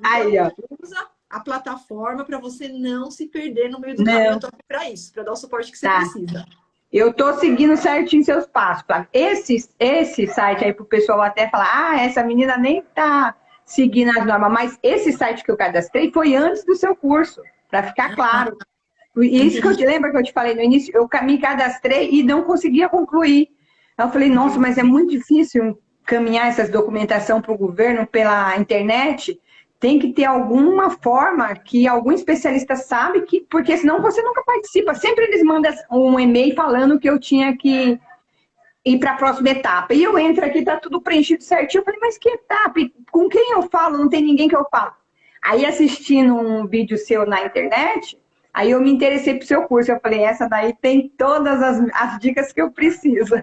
Aí, ó. Usa a plataforma para você não se perder no meio do caminho. Eu tô aqui para isso, para dar o suporte que você precisa. Eu tô seguindo certinho seus passos, Flávia. Esse site aí pro pessoal até falar, essa menina nem tá seguindo as normas, mas esse site que eu cadastrei foi antes do seu curso, para ficar claro. Isso que eu te Entendi. lembro que eu te falei no início, eu me cadastrei e não conseguia concluir. Aí eu falei, nossa, mas é muito difícil caminhar essas documentação para o governo pela internet. Tem que ter alguma forma que algum especialista sabe que, porque senão você nunca participa. Sempre eles mandam um e-mail falando que eu tinha que ir para a próxima etapa. E eu entro aqui, tá tudo preenchido certinho. Eu falei, mas que etapa? E com quem eu falo? Não tem ninguém que eu falo. Aí assistindo um vídeo seu na internet, aí eu me interessei pro seu curso. Eu falei, essa daí tem todas as dicas que eu preciso.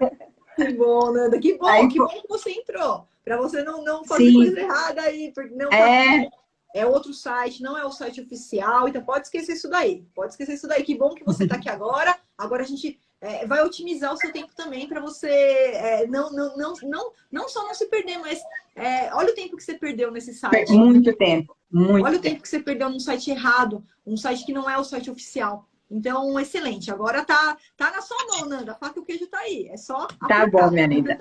Que bom, Nanda. Aí, Que bom que você entrou. Para você não fazer sim, coisa errada aí, porque não tá é, é outro site, não é o site oficial, então pode esquecer isso daí. Pode esquecer isso daí. Que bom que você está aqui agora. Agora a gente vai otimizar o seu tempo também para você não só não se perder, mas olha o tempo que você perdeu nesse site. muito tempo, muito Olha o tempo tempo. que você perdeu num site errado, um site que não é o site oficial. Então, excelente. Agora tá na sua mão, Nanda. A faca e o queijo tá aí. É só Tá bom, aplicar. minha linda.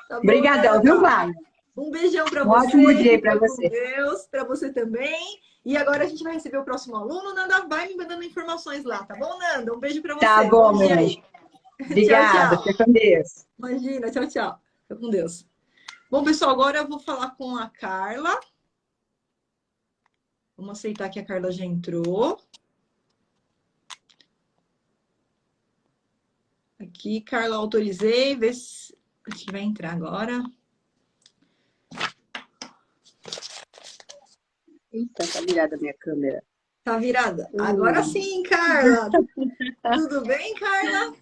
Tá bom, Obrigadão, viu, Nanda? Flávia? Um beijão para Um ótimo você. dia para Fica com você. Deus. Para você também. E agora a gente vai receber o próximo aluno. Nanda, vai me mandando informações lá, tá bom, Nanda? Um beijo para Tá você. Bom bom, meu dia anjo. aí. Tchau, Obrigada, tchau. fica com Deus. Imagina, tchau, tchau. Fica com Deus. Bom, pessoal, agora eu vou falar com a Carla. Vamos aceitar que a Carla já entrou. Aqui, Carla, autorizei. Vê se acho que vai entrar agora. Eita, tá virada a minha câmera. Tá virada? Agora sim, Carla. Tudo bem, Carla?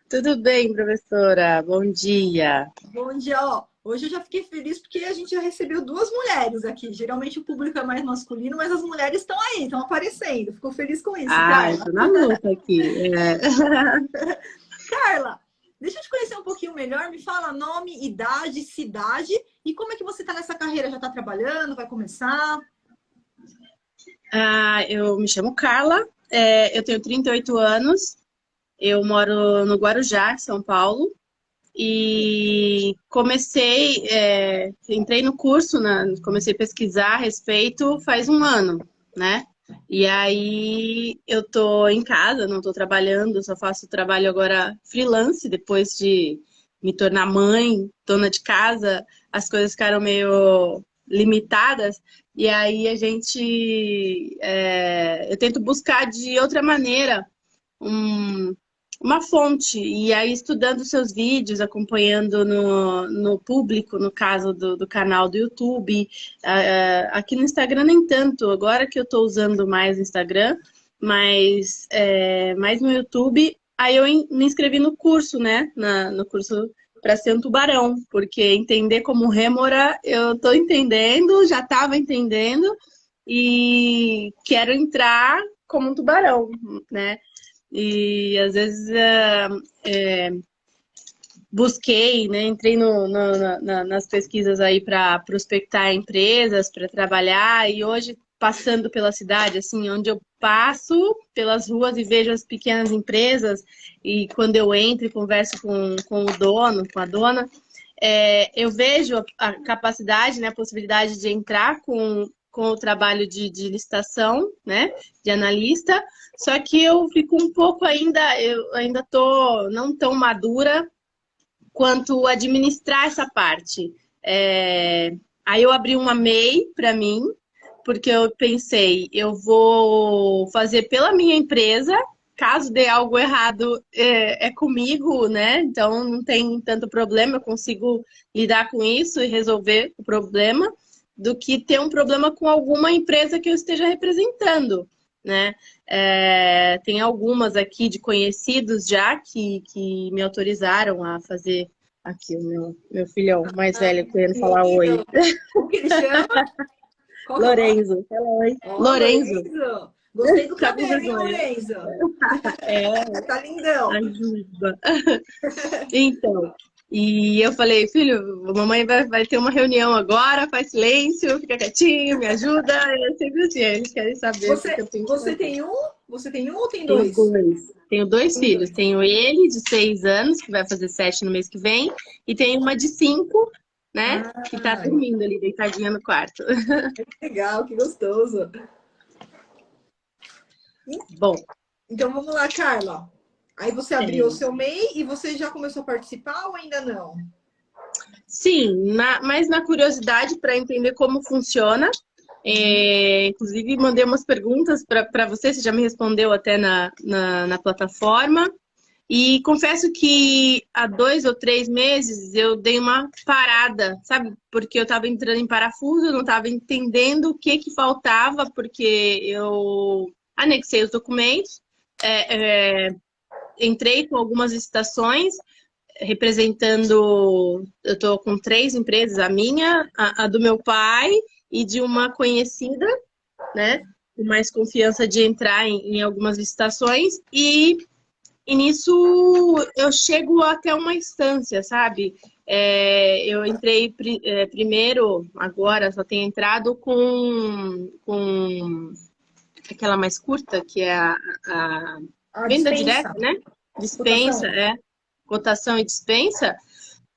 Tudo bem, professora? Bom dia. Bom dia, ó. Hoje eu já fiquei feliz porque a gente já recebeu duas mulheres aqui. Geralmente o público é mais masculino, mas as mulheres estão aí, estão aparecendo. Ficou feliz com isso, Eu Carla? tô na luta aqui. Carla, deixa eu te conhecer um pouquinho melhor. Me fala nome, idade, cidade e como é que você está nessa carreira? Já está trabalhando? Vai começar? Eu me chamo Carla, eu tenho 38 anos, eu moro no Guarujá, São Paulo, e entrei no curso, comecei a pesquisar a respeito faz um ano, né? E aí eu tô em casa, não tô trabalhando, só faço trabalho agora freelance, depois de me tornar mãe, dona de casa, as coisas ficaram meio limitadas, e aí eu tento buscar de outra maneira uma fonte, e aí estudando seus vídeos, acompanhando no público, no caso do canal do YouTube, aqui no Instagram nem tanto, agora que eu estou usando mais o Instagram, mas mais no YouTube, aí eu me inscrevi no curso, né, no curso para ser um tubarão, porque entender como rêmora eu estou entendendo, já estava entendendo, e quero entrar como um tubarão, né? E às vezes busquei, né? Entrei nas pesquisas aí para prospectar empresas, para trabalhar, e hoje passando pela cidade, assim, onde eu passo pelas ruas e vejo as pequenas empresas, e quando eu entro e converso com o dono, com a dona, eu vejo a capacidade, né, a possibilidade de entrar com o trabalho de licitação, né, de analista, só que eu fico um pouco eu ainda tô não tão madura quanto administrar essa parte. Aí eu abri uma MEI para mim, porque eu pensei, eu vou fazer pela minha empresa, caso dê algo errado, é comigo, né? Então não tem tanto problema, eu consigo lidar com isso e resolver o problema, do que ter um problema com alguma empresa que eu esteja representando, né? Tem algumas aqui de conhecidos já que me autorizaram a fazer. Aqui o meu filhão mais velho querendo falar oi. Como que ele chama? Qual que é o nome? Lorenzo. Fala oi. Ó, Lorenzo. Lorenzo. Gostei do Tá com cabelo, hein, vergonha. Lorenzo? É, Tá lindão. ajuda. Então, e eu falei, filho, a mamãe vai ter uma reunião agora, faz silêncio, fica quietinho, me ajuda. É sempre assim, eles querem saber porque eu tenho que Você fazer. tem um? Você tem um ou tem Tenho dois? dois. Tenho dois Tem filhos. dois. Tenho ele de 6 anos, que vai fazer 7 no mês que vem, e tenho uma de 5, né? Que tá Ah, dormindo ali, deitadinha no quarto. que legal, que gostoso. Bom, Então vamos lá, Carla. Aí você abriu o é, seu MEI e você já começou a participar ou ainda não? sim, mas na curiosidade para entender como funciona. Inclusive, mandei umas perguntas para você, você já me respondeu até na plataforma. E confesso que há 2 ou 3 meses eu dei uma parada, sabe? Porque eu estava entrando em parafuso, eu não estava entendendo o que que faltava, porque eu anexei os documentos, é, é, entrei com algumas licitações, representando, eu estou com 3 empresas, a minha, a do meu pai e de uma conhecida, né? Com mais confiança de entrar em algumas licitações e nisso eu chego até uma instância, sabe? Eu entrei primeiro, agora só tenho entrado com aquela mais curta, que é a A venda dispensa, direta, né? Dispensa, cotação. cotação e dispensa,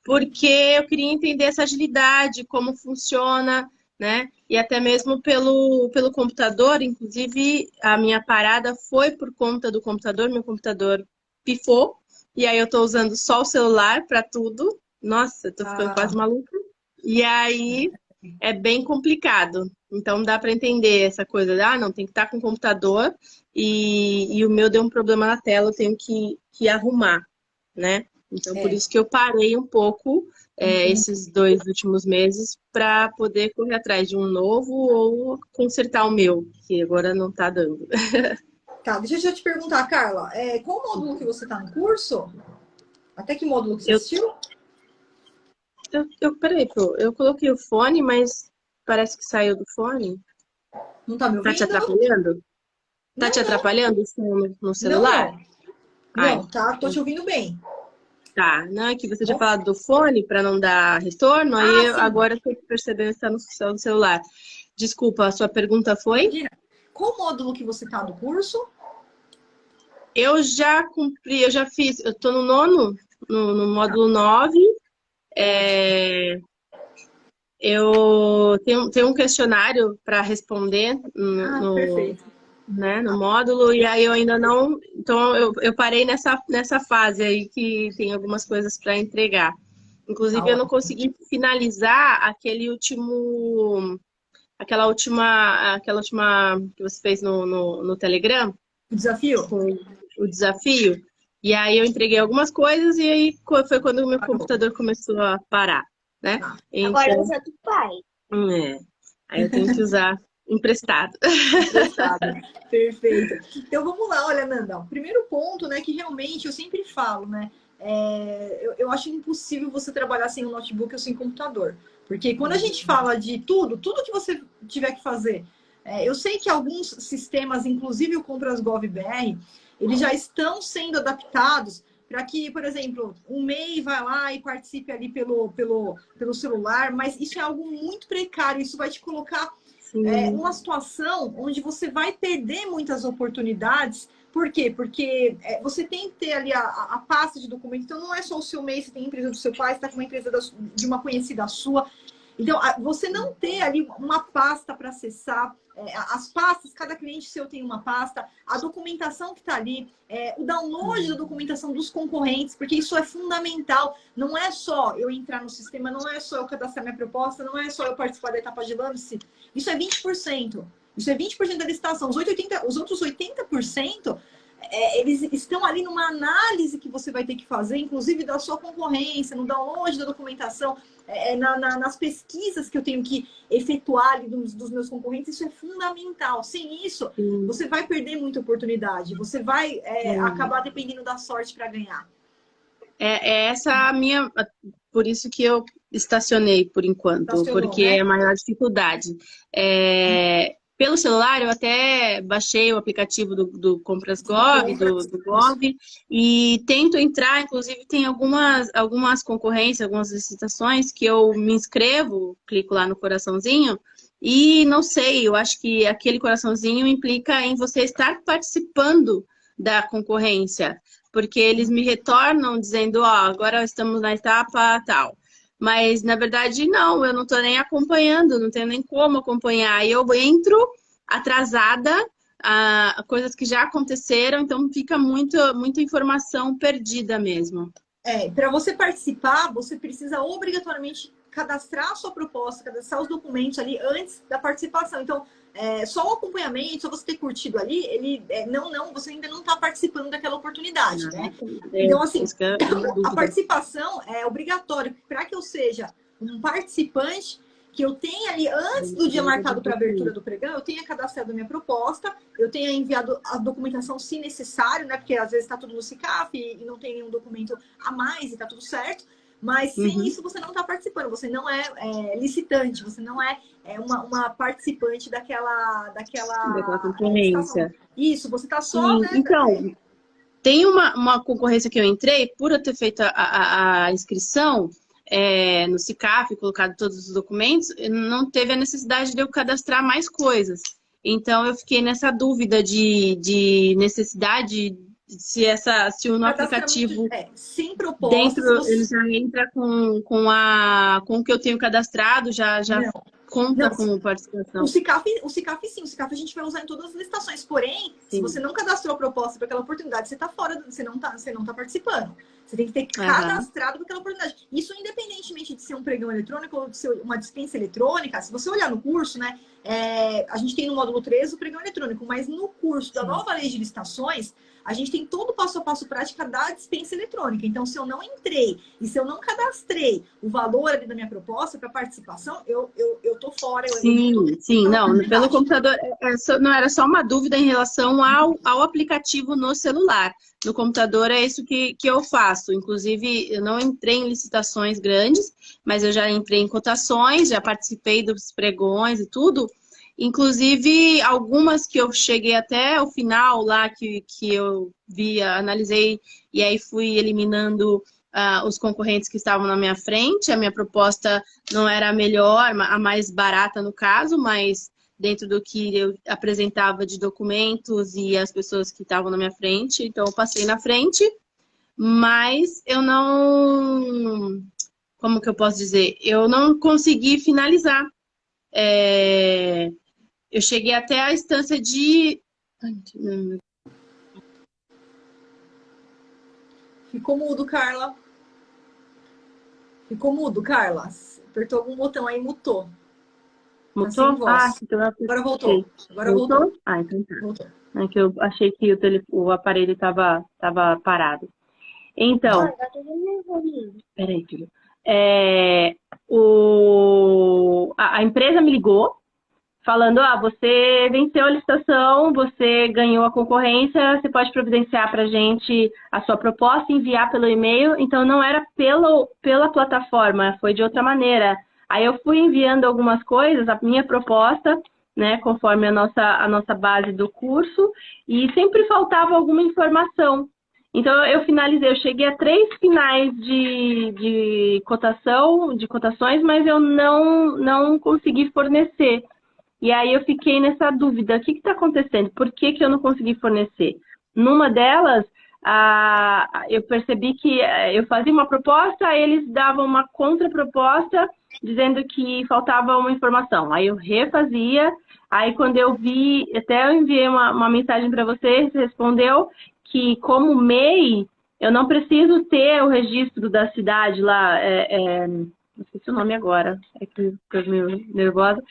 porque eu queria entender essa agilidade, como funciona, né? E até mesmo pelo computador, inclusive a minha parada foi por conta do computador, meu computador pifou, e aí eu tô usando só o celular para tudo. Nossa, eu tô ficando quase Ah, maluca. E aí é bem complicado. Então dá para entender essa coisa de, não, tem que estar com o computador e o meu deu um problema na tela, eu tenho que arrumar, né? Então, por é, isso que eu parei um pouco entendi. esses 2 últimos meses para poder correr atrás de um novo ou consertar o meu, que agora não está dando. Tá, deixa eu já te perguntar, Carla, qual módulo que você tá no curso? Até que módulo que você Eu, assistiu? peraí, pô, eu coloquei o fone, mas parece que saiu do fone. Não tá me Tá te ouvindo? atrapalhando? Tá te Não, não, atrapalhando o som no não, celular? não. Ai, Não, tá, tô te ouvindo bem. tá. Não, é que você tinha Bom, falado do fone para não dar retorno, ah, sim, agora eu tô percebendo que está no celular. Desculpa, a sua pergunta foi? imagina. Qual módulo que você tá do curso? Eu já cumpri, eu já fiz, eu tô no nono, no módulo 9. Ótimo. Eu tenho um questionário para responder Ah, perfeito. né, no módulo, e aí eu ainda não. Então eu parei nessa fase aí que tem algumas coisas para entregar. Tá Inclusive, eu não ótimo. consegui finalizar aquela última que você fez no Telegram, O desafio? com o desafio. E aí eu entreguei algumas coisas e aí foi quando o meu Parou. computador começou a parar, né? Tá, Então, é, aí eu tenho que usar emprestado. emprestado. Perfeito. Então vamos lá, olha, Nanda. O primeiro ponto, né, que realmente eu sempre falo, né? Eu acho impossível você trabalhar sem um notebook ou sem computador. Porque quando a gente fala de tudo que você tiver que fazer, eu sei que alguns sistemas, inclusive o Compras Gov BR, eles já estão sendo adaptados para que, por exemplo, um MEI vai lá e participe ali pelo celular, mas isso é algo muito precário, isso vai te colocar Sim, uma situação onde você vai perder muitas oportunidades. Por quê? Porque você tem que ter ali a pasta de documento. Então, não é só o seu MEI, você tem a empresa do seu pai, você está com uma empresa de uma conhecida sua. Então, você não ter ali uma pasta para acessar, as pastas, cada cliente seu tem uma pasta, a documentação que está ali, o download da documentação dos concorrentes, porque isso é fundamental. Não é só eu entrar no sistema, não é só eu cadastrar minha proposta, não é só eu participar da etapa de lance. Isso é 20%. Isso é 20% da licitação. Os outros 80%, eles estão ali numa análise que você vai ter que fazer, inclusive da sua concorrência, no download da documentação, nas pesquisas que eu tenho que efetuar ali dos meus concorrentes. Isso é fundamental. Sem isso, sim, você vai perder muita oportunidade. Você vai sim. acabar dependendo da sorte para ganhar. É essa a minha. Por isso que eu estacionei por enquanto, Estacionou, porque é né? a maior dificuldade. Pelo celular, eu até baixei o aplicativo do Compras Do Gov, compras. do Isso. Gov, e tento entrar, inclusive tem algumas concorrências, algumas licitações que eu me inscrevo, clico lá no coraçãozinho, E não sei, eu acho que aquele coraçãozinho implica em você estar participando da concorrência, porque eles me retornam dizendo, ó, agora estamos na etapa tal. Mas, na verdade, não, eu não estou nem acompanhando, não tenho nem como acompanhar. Eu entro atrasada, coisas que já aconteceram, então fica muita informação perdida mesmo. Para você participar, você precisa obrigatoriamente cadastrar a sua proposta, cadastrar os documentos ali antes da participação. Então, só o acompanhamento, só você ter curtido ali, você ainda não está participando daquela oportunidade, né? Então, assim, a participação é obrigatória. Para que eu seja um participante, que eu tenha ali, antes do dia marcado para abertura do pregão, eu tenha cadastrado a minha proposta, eu tenha enviado a documentação se necessário, né? Porque às vezes está tudo no SICAF e não tem nenhum documento a mais e está tudo certo. Mas sem isso você não está participando, você não é licitante, você não é uma participante daquela concorrência. Isso, você está só... Né, então, tem uma concorrência que eu entrei, por eu ter feito a inscrição no SICAF, colocado todos os documentos, não teve a necessidade de eu cadastrar mais coisas. Então, eu fiquei nessa dúvida de necessidade... Se o aplicativo sem proposta, dentro ele já entra com o que eu tenho cadastrado, já conta como participação. O SICAF sim, o SICAF a gente vai usar em todas as licitações. Porém, se você não cadastrou a proposta para aquela oportunidade, você está fora, você não tá participando. Você tem que ter cadastrado para aquela oportunidade. Isso independentemente de ser um pregão eletrônico ou de ser uma dispensa eletrônica. Se você olhar no curso, né, a gente tem no módulo 3 o pregão eletrônico, mas no curso da nova lei de licitações, a gente tem todo o passo a passo prática da dispensa eletrônica. Então, se eu não entrei e se eu não cadastrei o valor ali da minha proposta para participação, eu tô fora. Não, pelo computador, não era só uma dúvida em relação ao aplicativo no celular. No computador é isso que eu faço. Inclusive, eu não entrei em licitações grandes, mas eu já entrei em cotações, já participei dos pregões e tudo. Inclusive, algumas que eu cheguei até o final lá, que eu analisei, e aí fui eliminando os concorrentes que estavam na minha frente. A minha proposta não era a melhor, a mais barata no caso, mas dentro do que eu apresentava de documentos e as pessoas que estavam na minha frente. Então, eu passei na frente, mas eu não... Como que eu posso dizer? Eu não consegui finalizar. Eu cheguei até a instância de... Ficou mudo, Carla. Ficou mudo, Carla. Apertou algum botão aí, mutou. Mutou? Então agora voltou. Agora voltou. Então tá. Voltou. É que eu achei que o aparelho estava parado. Então... Peraí, filho. A empresa me ligou, falando, você venceu a licitação, você ganhou a concorrência, você pode providenciar para a gente a sua proposta e enviar pelo e-mail. Então, não era pela plataforma, foi de outra maneira. Aí eu fui enviando algumas coisas, a minha proposta, né, conforme a nossa base do curso, e sempre faltava alguma informação. Então, eu finalizei, eu cheguei a 3 finais de cotações, mas eu não consegui fornecer. E aí eu fiquei nessa dúvida, o que está acontecendo? Por que eu não consegui fornecer? Numa delas, eu percebi que eu fazia uma proposta, eles davam uma contraproposta, dizendo que faltava uma informação. Aí eu refazia, aí quando eu vi, até eu enviei uma mensagem para você respondeu que como MEI, eu não preciso ter o registro da cidade lá, não esqueci o nome agora, é que estou meio nervosa,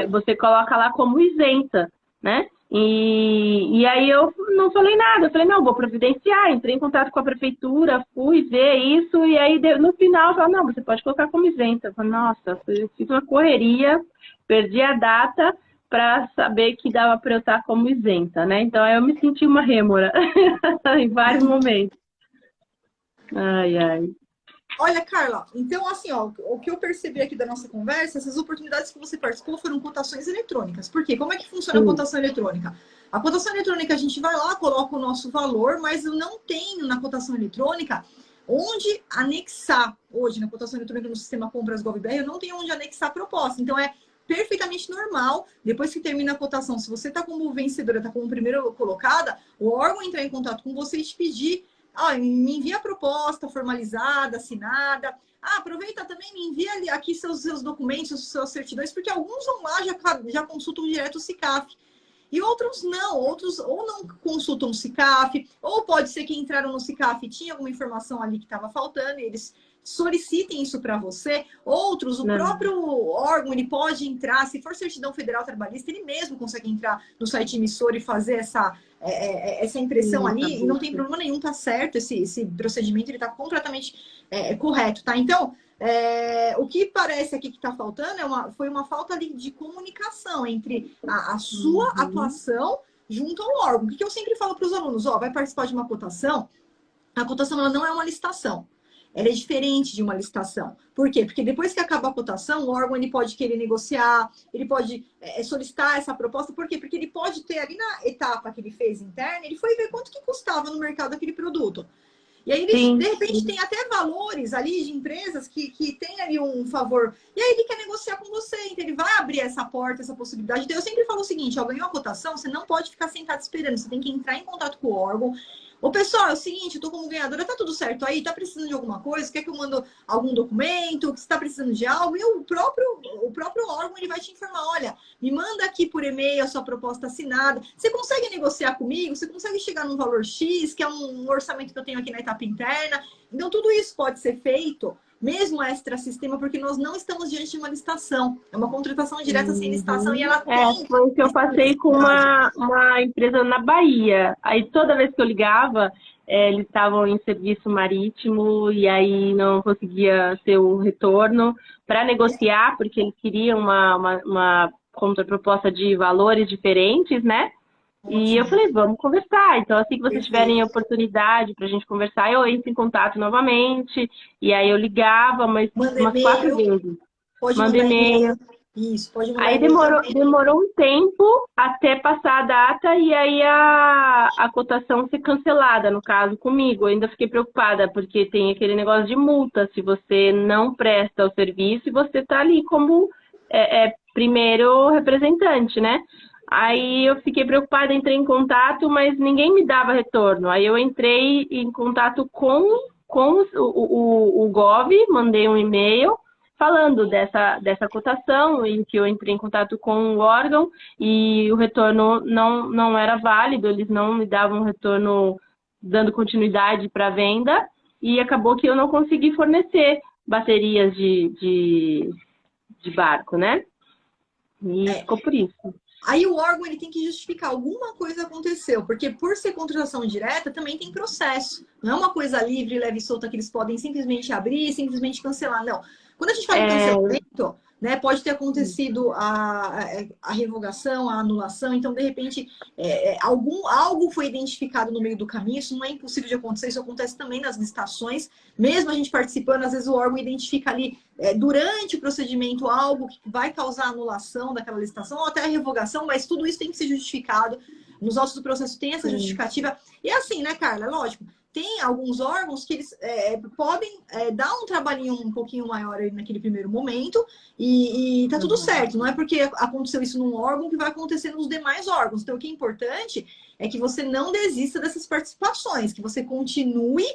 você coloca lá como isenta, né? E aí eu não falei nada, eu falei, não, vou providenciar, entrei em contato com a prefeitura, fui ver isso, e aí no final eu falei, não, você pode colocar como isenta. Eu falei, nossa, eu fiz uma correria, perdi a data para saber que dava para eu estar como isenta, né? Então eu me senti uma rêmora em vários momentos. Ai. Olha, Carla, então assim, o que eu percebi aqui da nossa conversa, essas oportunidades que você participou foram cotações eletrônicas. Por quê? Como é que funciona a cotação eletrônica? A cotação eletrônica, a gente vai lá, coloca o nosso valor, mas eu não tenho na cotação eletrônica onde anexar. Hoje, na cotação eletrônica no sistema Compras GovBR, eu não tenho onde anexar a proposta. Então, perfeitamente normal. Depois que termina a cotação, se você está como vencedora, está como primeira colocada, o órgão entrar em contato com você e te pedir, me envia a proposta formalizada, assinada. Aproveita também, me envia aqui seus documentos, seus certidões, porque alguns vão lá, já consultam direto o SICAF. E outros não, outros ou não consultam o SICAF, ou pode ser que entraram no SICAF e tinha alguma informação ali que estava faltando, e eles solicitem isso para você. Outros, o próprio órgão, ele pode entrar, se for certidão federal trabalhista, ele mesmo consegue entrar no site emissor e fazer essa impressão ali, e não tem problema nenhum, tá certo, esse procedimento, ele tá completamente correto, tá? Então, o que parece aqui que está faltando foi uma falta ali de comunicação entre a sua atuação junto ao órgão. O que eu sempre falo para os alunos, vai participar de uma cotação, a cotação ela não é uma licitação. Ela é diferente de uma licitação. Por quê? Porque depois que acaba a cotação, o órgão ele pode querer negociar, ele pode solicitar essa proposta. Por quê? Porque ele pode ter ali na etapa que ele fez interna, ele foi ver quanto que custava no mercado aquele produto. E aí, ele, de repente, tem até valores ali de empresas que tem ali um favor. E aí, ele quer negociar com você. Então, ele vai abrir essa porta, essa possibilidade. Então, eu sempre falo o seguinte, ganhou a cotação, você não pode ficar sentado esperando. Você tem que entrar em contato com o órgão. Pessoal, é o seguinte, eu tô como ganhadora, tá tudo certo aí? Tá precisando de alguma coisa? Quer que eu mando algum documento? Você tá precisando de algo? E o próprio órgão, ele vai te informar, olha, me manda aqui por e-mail a sua proposta assinada. Você consegue negociar comigo? Você consegue chegar num valor X, que é um orçamento que eu tenho aqui na etapa interna? Então, tudo isso pode ser feito, mesmo extra-sistema, porque nós não estamos diante de uma licitação. É uma contratação direta sem licitação e ela tem... Foi o que eu passei com uma empresa na Bahia. Aí toda vez que eu ligava, eles estavam em serviço marítimo e aí não conseguia ter o retorno para negociar, porque eles queriam uma contraproposta de valores diferentes, né? E eu falei, vamos conversar. Então, assim que vocês tiverem oportunidade pra gente conversar, eu entro em contato novamente. E aí eu ligava, mas umas 4 vezes. Mandei e-mail. Isso, pode mandar. Aí demorou um tempo até passar a data e aí a cotação ser cancelada, no caso, comigo. Eu ainda fiquei preocupada, porque tem aquele negócio de multa. Se você não presta o serviço e você tá ali como primeiro representante, né? Aí eu fiquei preocupada, entrei em contato, mas ninguém me dava retorno. Aí eu entrei em contato com o Gov, mandei um e-mail falando dessa cotação, em que eu entrei em contato com o órgão e o retorno não era válido, eles não me davam retorno dando continuidade para a venda e acabou que eu não consegui fornecer baterias de barco, né? E ficou por isso. Aí o órgão ele tem que justificar alguma coisa aconteceu, porque por ser contratação direta também tem processo. Não é uma coisa livre, leve e solta que eles podem simplesmente abrir e simplesmente cancelar. Não. Quando a gente fala em cancelamento, né, pode ter acontecido a revogação, a anulação, então de repente algo foi identificado no meio do caminho, isso não é impossível de acontecer, isso acontece também nas licitações, mesmo a gente participando, às vezes o órgão identifica ali durante o procedimento algo que vai causar anulação daquela licitação ou até a revogação, mas tudo isso tem que ser justificado, nos autos do processo tem essa justificativa, e assim, né, Carla, lógico, tem alguns órgãos que eles podem dar um trabalhinho um pouquinho maior aí naquele primeiro momento e tá tudo certo. Não é porque aconteceu isso num órgão que vai acontecer nos demais órgãos. Então, o que é importante é que você não desista dessas participações, que você continue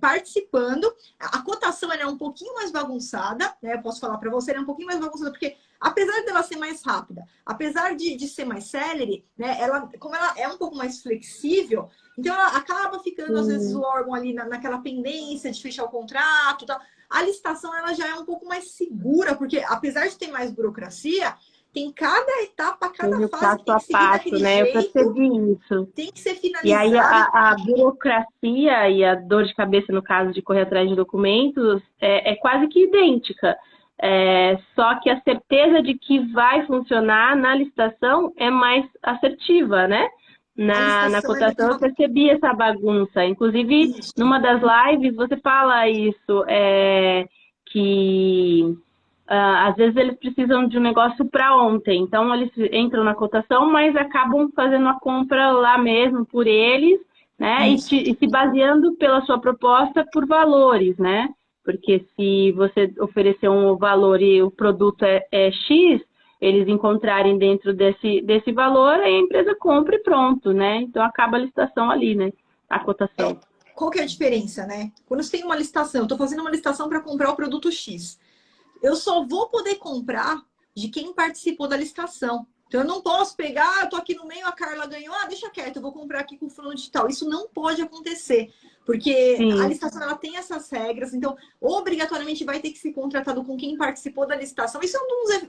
participando. A cotação ela é um pouquinho mais bagunçada, né? Eu posso falar para você, ela é um pouquinho mais bagunçada, porque apesar dela ser mais rápida, apesar de ser mais célere, né? Como ela é um pouco mais flexível, então ela acaba ficando, às vezes, o órgão ali naquela pendência de fechar o contrato e tal. A licitação ela já é um pouco mais segura, porque apesar de ter mais burocracia, tem cada etapa, cada fase tem que seguir daquele né? jeito. Eu percebi isso. Tem que ser finalizado. E aí a burocracia e a dor de cabeça, no caso de correr atrás de documentos, é quase que idêntica. Só que a certeza de que vai funcionar na licitação é mais assertiva, né? Na cotação eu percebi essa bagunça. Inclusive, numa das lives, você fala isso, que às vezes eles precisam de um negócio para ontem. Então, eles entram na cotação, mas acabam fazendo a compra lá mesmo por eles, né? E se baseando pela sua proposta por valores, né? Porque se você oferecer um valor e o produto é X, eles encontrarem dentro desse valor, aí a empresa compra e pronto, né? Então acaba a licitação ali, né? A cotação. Qual que é a diferença, né? Quando você tem uma licitação, eu estou fazendo uma licitação para comprar o produto X. Eu só vou poder comprar de quem participou da licitação. Então, eu não posso pegar, eu tô aqui no meio, a Carla ganhou, deixa quieto, eu vou comprar aqui com o fulano de tal. Isso não pode acontecer, porque a Sim, licitação ela tem essas regras, então, obrigatoriamente vai ter que ser contratado com quem participou da licitação. Isso é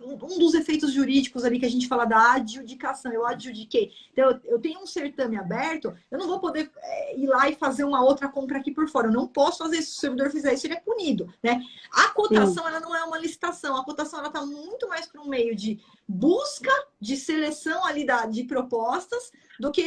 um dos efeitos jurídicos ali que a gente fala da adjudicação. Eu adjudiquei. Então, eu tenho um certame aberto, eu não vou poder ir lá e fazer uma outra compra aqui por fora. Eu não posso fazer isso. Se o servidor fizer isso, ele é punido, né? A cotação, ela não é uma licitação. A cotação, ela tá muito mais para um meio de busca, de seleção ali de propostas, do que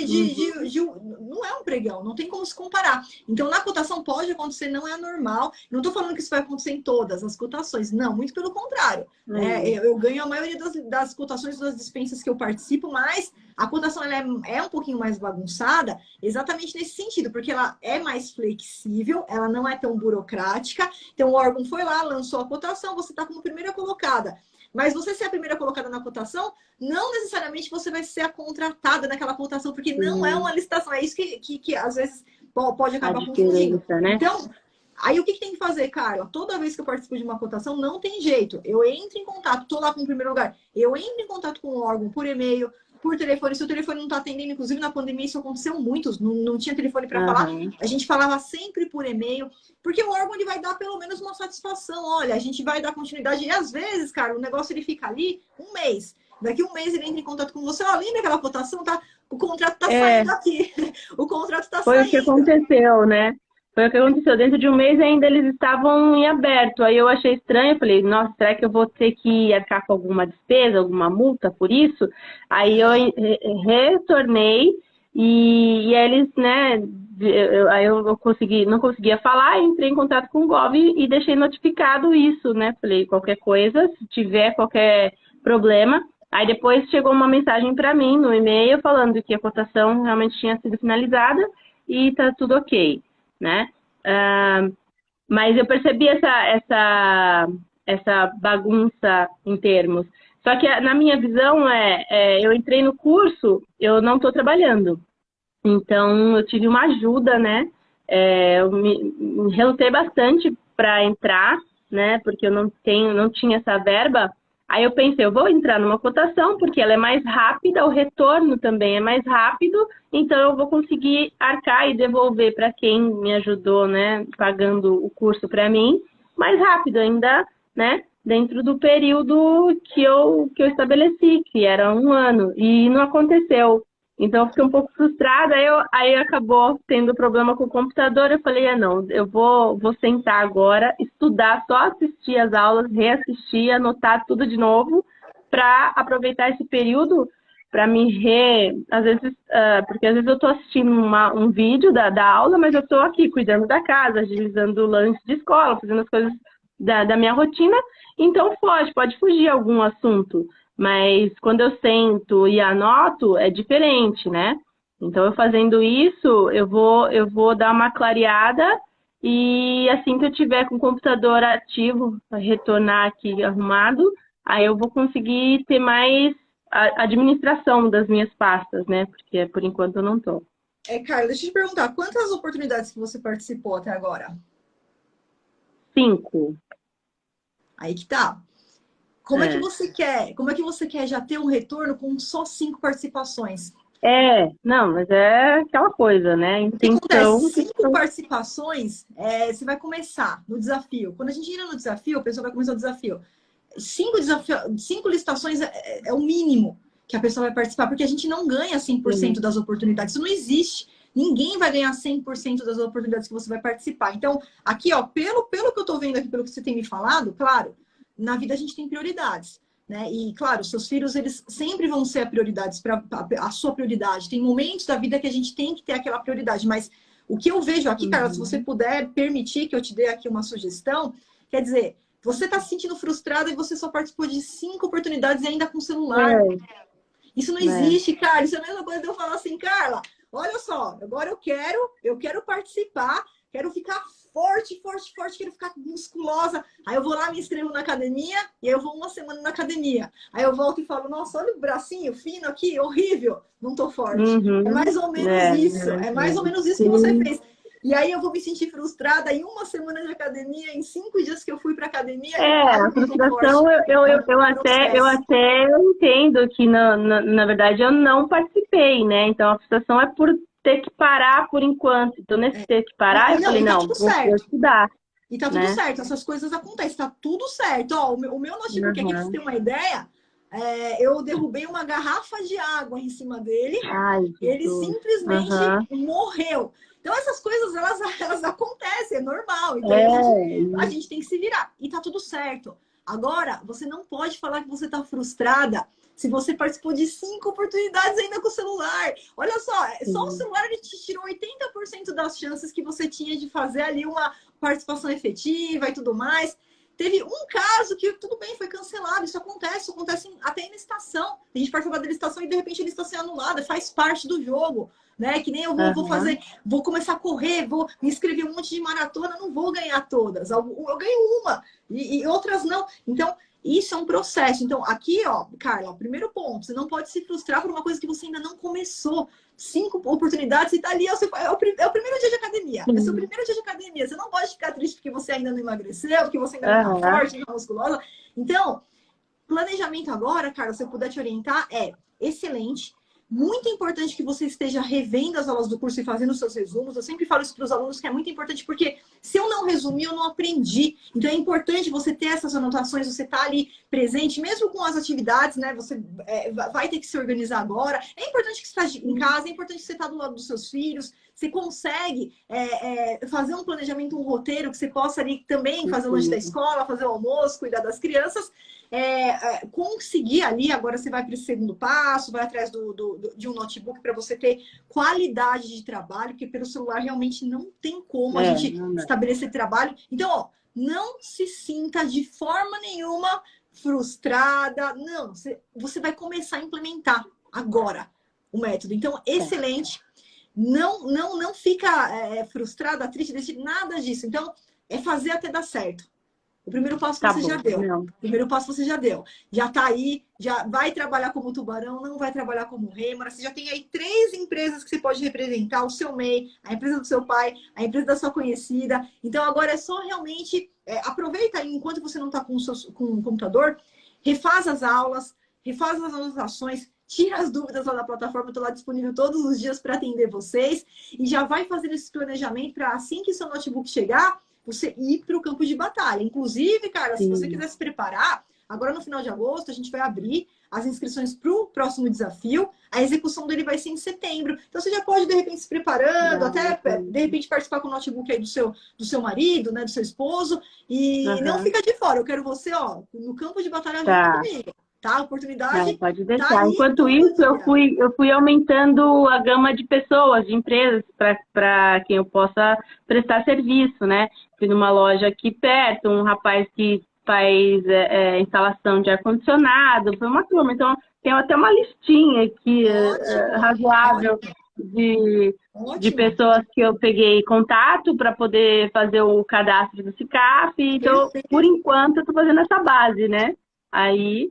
não é um pregão, não tem como se comparar. Então, na cotação pode acontecer, não é normal. Não estou falando que isso vai acontecer em todas as cotações, não, muito pelo contrário. Né? Eu ganho a maioria das cotações das dispensas que eu participo, mas a cotação ela é um pouquinho mais bagunçada, exatamente nesse sentido, porque ela é mais flexível, ela não é tão burocrática. Então, o órgão foi lá, lançou a cotação, você está como primeira colocada. Mas você ser a primeira colocada na cotação, não necessariamente você vai ser a contratada naquela cotação, porque não é uma licitação. É isso que às vezes pode acabar confundindo. né? Então, aí o que tem que fazer, Carla? Toda vez que eu participo de uma cotação, não tem jeito. Eu entro em contato, estou lá com o primeiro lugar, eu entro em contato com o órgão por e-mail, por telefone. Se o telefone não está atendendo, inclusive na pandemia isso aconteceu muitos, não tinha telefone para falar. A gente falava sempre por e-mail, porque o órgão ele vai dar pelo menos uma satisfação. Olha, a gente vai dar continuidade. E às vezes, cara, o negócio ele fica ali um mês. Daqui um mês ele entra em contato com você. Lembra aquela cotação? Tá? O contrato tá saindo aqui. O contrato tá Foi saindo. o que aconteceu, né? Foi o que aconteceu. Dentro de um mês ainda eles estavam em aberto. Aí eu achei estranho. Falei, nossa, será que eu vou ter que arcar com alguma despesa, alguma multa por isso? Aí eu retornei e eles, né? Aí eu não conseguia falar, entrei em contato com o Gov e deixei notificado isso, né? Falei, qualquer coisa, se tiver qualquer problema. Aí depois chegou uma mensagem para mim no e-mail falando que a cotação realmente tinha sido finalizada e tá tudo ok, né? Mas eu percebi essa bagunça em termos. Só que na minha visão eu entrei no curso, eu não estou trabalhando. Então, eu tive uma ajuda, né? Eu me relutei bastante para entrar, né? Porque eu não tinha essa verba. Aí eu pensei, eu vou entrar numa cotação, porque ela é mais rápida, o retorno também é mais rápido, então eu vou conseguir arcar e devolver para quem me ajudou, né? Pagando o curso para mim, mais rápido ainda, né? Dentro do período que eu estabeleci, que era 1 ano, e não aconteceu. Então, eu fiquei um pouco frustrada, aí acabou tendo problema com o computador, eu falei, não, eu vou sentar agora, estudar, só assistir as aulas, reassistir, anotar tudo de novo, para aproveitar esse período para às vezes, porque às vezes eu estou assistindo um vídeo da aula, mas eu estou aqui cuidando da casa, agilizando o lanche de escola, fazendo as coisas da minha rotina, então pode fugir algum assunto. Mas quando eu sento e anoto, é diferente, né? Então, eu fazendo isso, eu vou dar uma clareada e assim que eu tiver com o computador ativo, retornar aqui arrumado, aí eu vou conseguir ter mais administração das minhas pastas, né? Porque por enquanto eu não tô. Carla, deixa eu te perguntar, quantas oportunidades que você participou até agora? 5. Aí que tá. Como é que você quer já ter um retorno com só 5 participações? Não, mas é aquela coisa, né? Então, 5 participações, você vai começar no desafio. Quando a gente entra no desafio, a pessoa vai começar o desafio. 5 licitações é o mínimo que a pessoa vai participar, porque a gente não ganha 100% das oportunidades. Isso não existe. Ninguém vai ganhar 100% das oportunidades que você vai participar. Então, aqui, pelo que eu tô vendo aqui, pelo que você tem me falado, claro, na vida a gente tem prioridades, né? E, claro, seus filhos, eles sempre vão ser a sua prioridade. Tem momentos da vida que a gente tem que ter aquela prioridade, mas o que eu vejo aqui, Carla, se você puder permitir que eu te dê aqui uma sugestão, quer dizer, você está se sentindo frustrada e você só participou de 5 oportunidades e ainda com celular. Isso não existe, Carla. Isso é a mesma coisa de eu falar assim, Carla, olha só, agora eu quero participar. quero ficar forte, forte, forte, quero ficar musculosa. Aí eu vou lá, me inscrevo na academia, e aí eu vou uma semana na academia. Aí eu volto e falo, nossa, olha o bracinho fino aqui, horrível, não tô forte. É Uhum. mais ou menos isso, é mais ou menos isso que você Sim. fez. E aí eu vou me sentir frustrada em uma semana de academia, em 5 dias que eu fui pra academia, e A não tô forte. frustração, É um eu processo. até entendo que, na verdade, eu não participei, né? Então, a frustração é por ter que parar por enquanto. Então, nesse ter que parar, eu Não, falei, e tá não, tudo vou certo. estudar, E tá tudo né? certo, essas coisas acontecem, tá tudo certo. Ó, o meu notebook aqui, pra você Uhum. ter uma ideia, eu derrubei uma garrafa de água em cima dele, Ai, ele Jesus. simplesmente Uhum. morreu. Então, essas coisas, elas acontecem, é normal. Então, a É, gente tem que se virar. E tá tudo certo. Agora, você não pode falar que você tá frustrada se você participou de 5 oportunidades ainda com o celular. Olha só o sim. celular ele te tirou 80% das chances que você tinha de fazer ali uma participação efetiva e tudo mais. Teve um caso que, tudo bem, foi cancelado. Isso acontece até em licitação. A gente participa da licitação e, de repente, a licitação é anulada, faz parte do jogo. Né? Que nem eu vou Uhum. fazer, vou começar a correr, vou me inscrever um monte de maratona, não vou ganhar todas. Eu ganho uma e outras não. Então, isso é um processo. Então, aqui, ó, Carla, primeiro ponto, você não pode se frustrar por uma coisa que você ainda não começou. 5 oportunidades e tá ali, é o primeiro dia de academia. É o seu Sim. primeiro dia de academia. Você não pode ficar triste porque você ainda não emagreceu, porque você ainda não tá Uhum. forte, não tá musculosa. Então, planejamento agora, cara, se eu puder te orientar, é excelente. Muito importante que você esteja revendo as aulas do curso e fazendo os seus resumos. Eu sempre falo isso para os alunos que é muito importante, porque se eu não resumir, eu não aprendi. Então é importante você ter essas anotações, você tá ali presente, mesmo com as atividades, né? Você vai ter que se organizar agora. É importante que você esteja em casa, é importante que você esteja do lado dos seus filhos. Você consegue fazer um planejamento, um roteiro, que você possa ali também fazer o lanche da escola, fazer o almoço, cuidar das crianças. Conseguir ali, agora você vai para esse segundo passo, vai atrás de um notebook para você ter qualidade de trabalho, porque pelo celular realmente não tem como a gente Não dá. estabelecer trabalho. Então, ó, não se sinta de forma nenhuma frustrada, não, você vai começar a implementar agora o método. Então, excelente. Não fica frustrada, triste, nada disso. Então, é fazer até dar certo. O primeiro passo Tá você já bom, deu. não. O primeiro passo você já deu. Já tá aí, já vai trabalhar como tubarão, não vai trabalhar como rêmora. Você já tem aí 3 empresas que você pode representar: o seu MEI, a empresa do seu pai, a empresa da sua conhecida. Então agora é só realmente aproveita aí, enquanto você não está com o computador, refaz as aulas, refaz as anotações, tira as dúvidas lá da plataforma, estou lá disponível todos os dias para atender vocês e já vai fazendo esse planejamento para assim que seu notebook chegar, você ir para o campo de batalha. Inclusive, cara, se você Sim. quiser se preparar, agora no final de agosto a gente vai abrir as inscrições para o próximo desafio. A execução dele vai ser em setembro. Então você já pode, de repente, se preparando, até de repente participar com o notebook aí do seu marido, né, do seu esposo. E não Uhum. fica de fora. Eu quero você, ó, no campo de batalha junto Tá. comigo. Tá? A Não, oportunidade pode tá deixar. aí Enquanto todo isso, dia. eu fui aumentando a gama de pessoas, de empresas, para quem eu possa prestar serviço, né? Fui numa loja aqui perto, um rapaz que faz instalação de ar-condicionado, foi uma turma. Então, tem até uma listinha aqui Ótimo, razoável ótimo, de ótimo. pessoas que eu peguei contato para poder fazer o cadastro do SICAF. Então, por Perfeito. enquanto, eu estou fazendo essa base, né? Aí.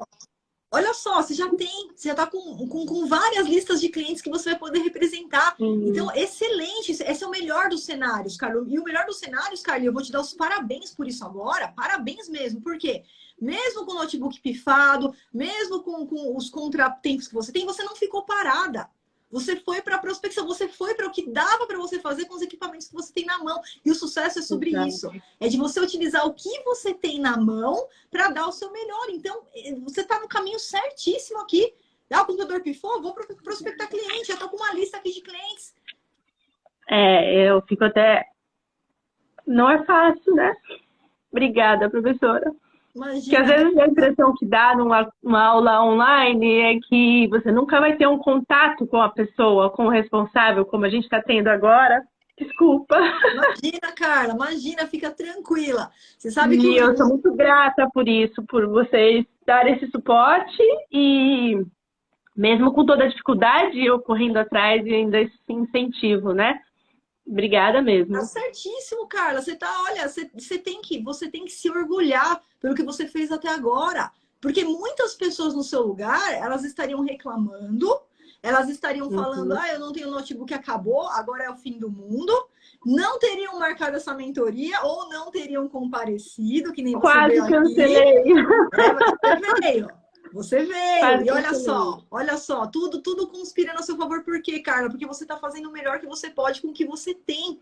Olha só, você já está com várias listas de clientes que você vai poder representar. Então, Sim. excelente. Esse é o melhor dos cenários, Carlos. E o melhor dos cenários, Carlos, eu vou te dar os parabéns por isso agora. Parabéns mesmo. Por quê? Mesmo com o notebook pifado, mesmo com os contratempos que você tem, você não ficou parada. Você foi para a prospecção, você foi para o que dava para você fazer com os equipamentos que você tem na mão. E o sucesso é sobre isso. É de você utilizar o que você tem na mão para dar o seu melhor. Então, você está no caminho certíssimo aqui. O computador pifou, vou prospectar cliente. Já estou com uma lista aqui de clientes. Eu fico até. Não é fácil, né? Obrigada, professora. Que às Imagina, vezes a impressão que dá numa aula online é que você nunca vai ter um contato com a pessoa, com o responsável, como a gente está tendo agora. Desculpa. imagina, Carla, imagina, fica tranquila. Você sabe que E eu sou muito grata por isso, por vocês darem esse suporte e mesmo com toda a dificuldade, eu correndo atrás e ainda esse incentivo, né? Obrigada Tá mesmo. certíssimo, Carla. Você tá, olha, você tem que se orgulhar pelo que você fez até agora. Porque muitas pessoas no seu lugar, elas estariam reclamando, elas estariam falando, Uhum. ah, eu não tenho notebook, acabou, agora é o fim do mundo. Não teriam marcado essa mentoria ou não teriam comparecido, que nem você Quase veio aqui. cancelei. É, mas você veio. Você veio. Quase E cancelei. olha só, tudo conspira a seu favor. Por quê, Carla? Porque você está fazendo o melhor que você pode com o que você tem.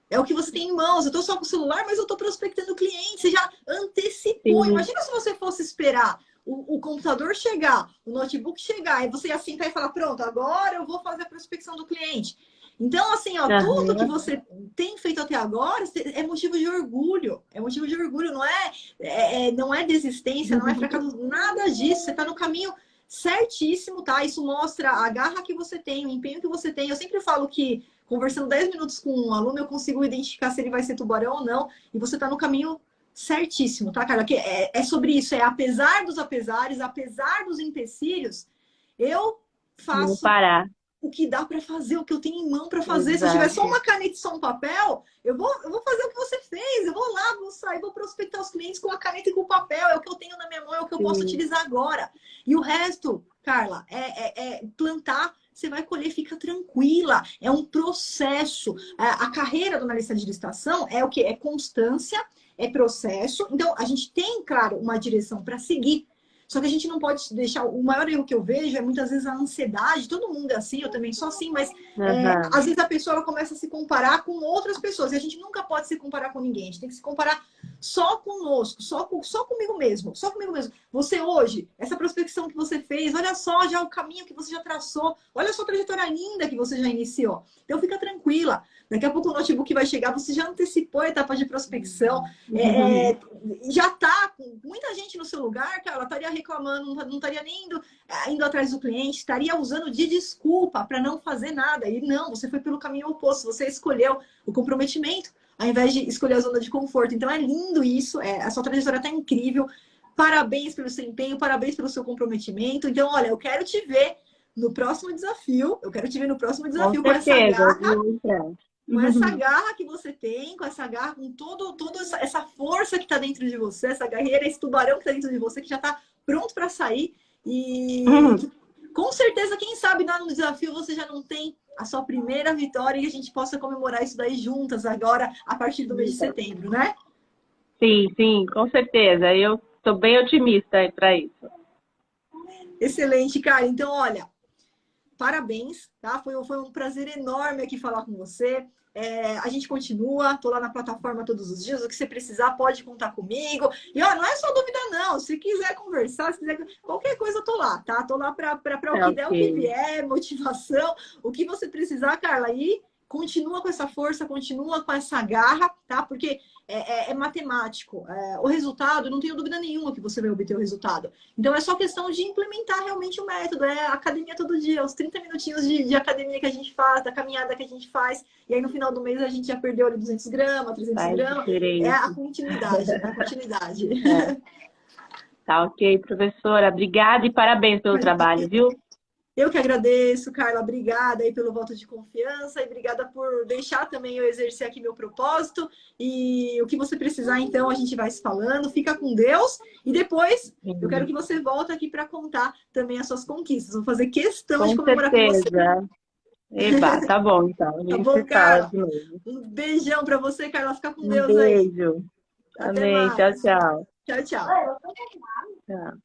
É o que você tem em mãos. Eu estou só com o celular, mas eu estou prospectando cliente. Você já antecipou. Sim. Imagina se você fosse esperar o computador chegar, o notebook chegar, e você ia sentar e falar, pronto, agora eu vou fazer a prospecção do cliente. Então, assim, ó, tudo que Aham. você tem feito até agora é motivo de orgulho. É motivo de orgulho, não é desistência, não é fracasso, nada disso. Você está no caminho certíssimo, tá? Isso mostra a garra que você tem, o empenho que você tem. Eu sempre falo que conversando 10 minutos com um aluno, eu consigo identificar se ele vai ser tubarão ou não. E você está no caminho certíssimo, tá, Carla? Que é sobre isso, é apesar dos apesares, apesar dos empecilhos, eu Vou faço parar. o que dá para fazer, o que eu tenho em mão para fazer. Se eu tiver só Exato. uma caneta e só um papel, eu vou fazer o que você fez. Eu vou lá, vou sair, vou prospectar os clientes com a caneta e com o papel. É o que eu tenho na minha mão, é o que eu posso Sim. utilizar agora. E o resto, Carla, é plantar. Você vai colher, fica tranquila. É um processo. A carreira do analista de licitação é o que? É constância, é processo. Então, a gente tem, claro, uma direção para seguir. Só que a gente não pode deixar. O maior erro que eu vejo é muitas vezes a ansiedade. Todo mundo é assim, eu também sou assim, mas Aham. às vezes a pessoa ela começa a se comparar com outras pessoas. E a gente nunca pode se comparar com ninguém. A gente tem que se comparar só conosco, só comigo mesmo. Só comigo mesmo. Você hoje, essa prospecção que você fez, olha só já o caminho que você já traçou, olha só a trajetória linda que você já iniciou. Então fica tranquila. Daqui a pouco o notebook vai chegar, você já antecipou a etapa de prospecção. Já tá com muita gente no seu lugar, que ela estaria reclamando, não estaria nem indo atrás do cliente, estaria usando de desculpa para não fazer nada. E não, você foi pelo caminho oposto, você escolheu o comprometimento ao invés de escolher a zona de conforto. Então é lindo isso, a sua trajetória está incrível. Parabéns pelo seu empenho, parabéns pelo seu comprometimento. Então, olha, eu quero te ver no próximo desafio. Eu quero te ver no próximo Com desafio com essa certeza, garra, viu? com essa garra que você tem, com essa garra, com toda essa força que está dentro de você, essa guerreira, esse tubarão que está dentro de você, que já está pronto para sair. E com certeza, quem sabe lá no desafio você já não tem a sua primeira vitória e a gente possa comemorar isso daí juntas agora, a partir do mês de setembro, né? Sim, sim, com certeza. Eu estou bem otimista para isso. Excelente, cara. Então, olha, parabéns, tá? Foi um prazer enorme aqui falar com você. A gente continua, tô lá na plataforma todos os dias. O que você precisar, pode contar comigo. E ó, não é só dúvida, não. Se quiser conversar, se quiser qualquer coisa, eu tô lá, tá? Tô lá para o que der, o que Ok. vier, motivação, o que você precisar, Carla. Aí continua com essa força, continua com essa garra, tá? Porque é matemático. O resultado, não tenho dúvida nenhuma que você vai obter o resultado. Então é só questão de implementar realmente o método. É a academia todo dia, os 30 minutinhos de academia que a gente faz, da caminhada que a gente faz. E aí no final do mês a gente já perdeu ali 200 gramas, 300 Faz gramas. É diferença. a continuidade, é a continuidade. É. Tá ok, professora. Obrigada e parabéns pelo trabalho, viu? Eu que agradeço, Carla. Obrigada aí pelo voto de confiança e obrigada por deixar também eu exercer aqui meu propósito. E o que você precisar, então, a gente vai se falando. Fica com Deus. E depois eu quero que você volte aqui para contar também as suas conquistas. Vou fazer questão de Com comemorar com você. certeza. Eba, tá bom, então. A Tá gente bom, se fala Carla? de novo. Um beijão para você, Carla. Fica com Um Deus aí. beijo. Até Amém. Tchau, mais. tchau. Tchau, tchau. Tchau.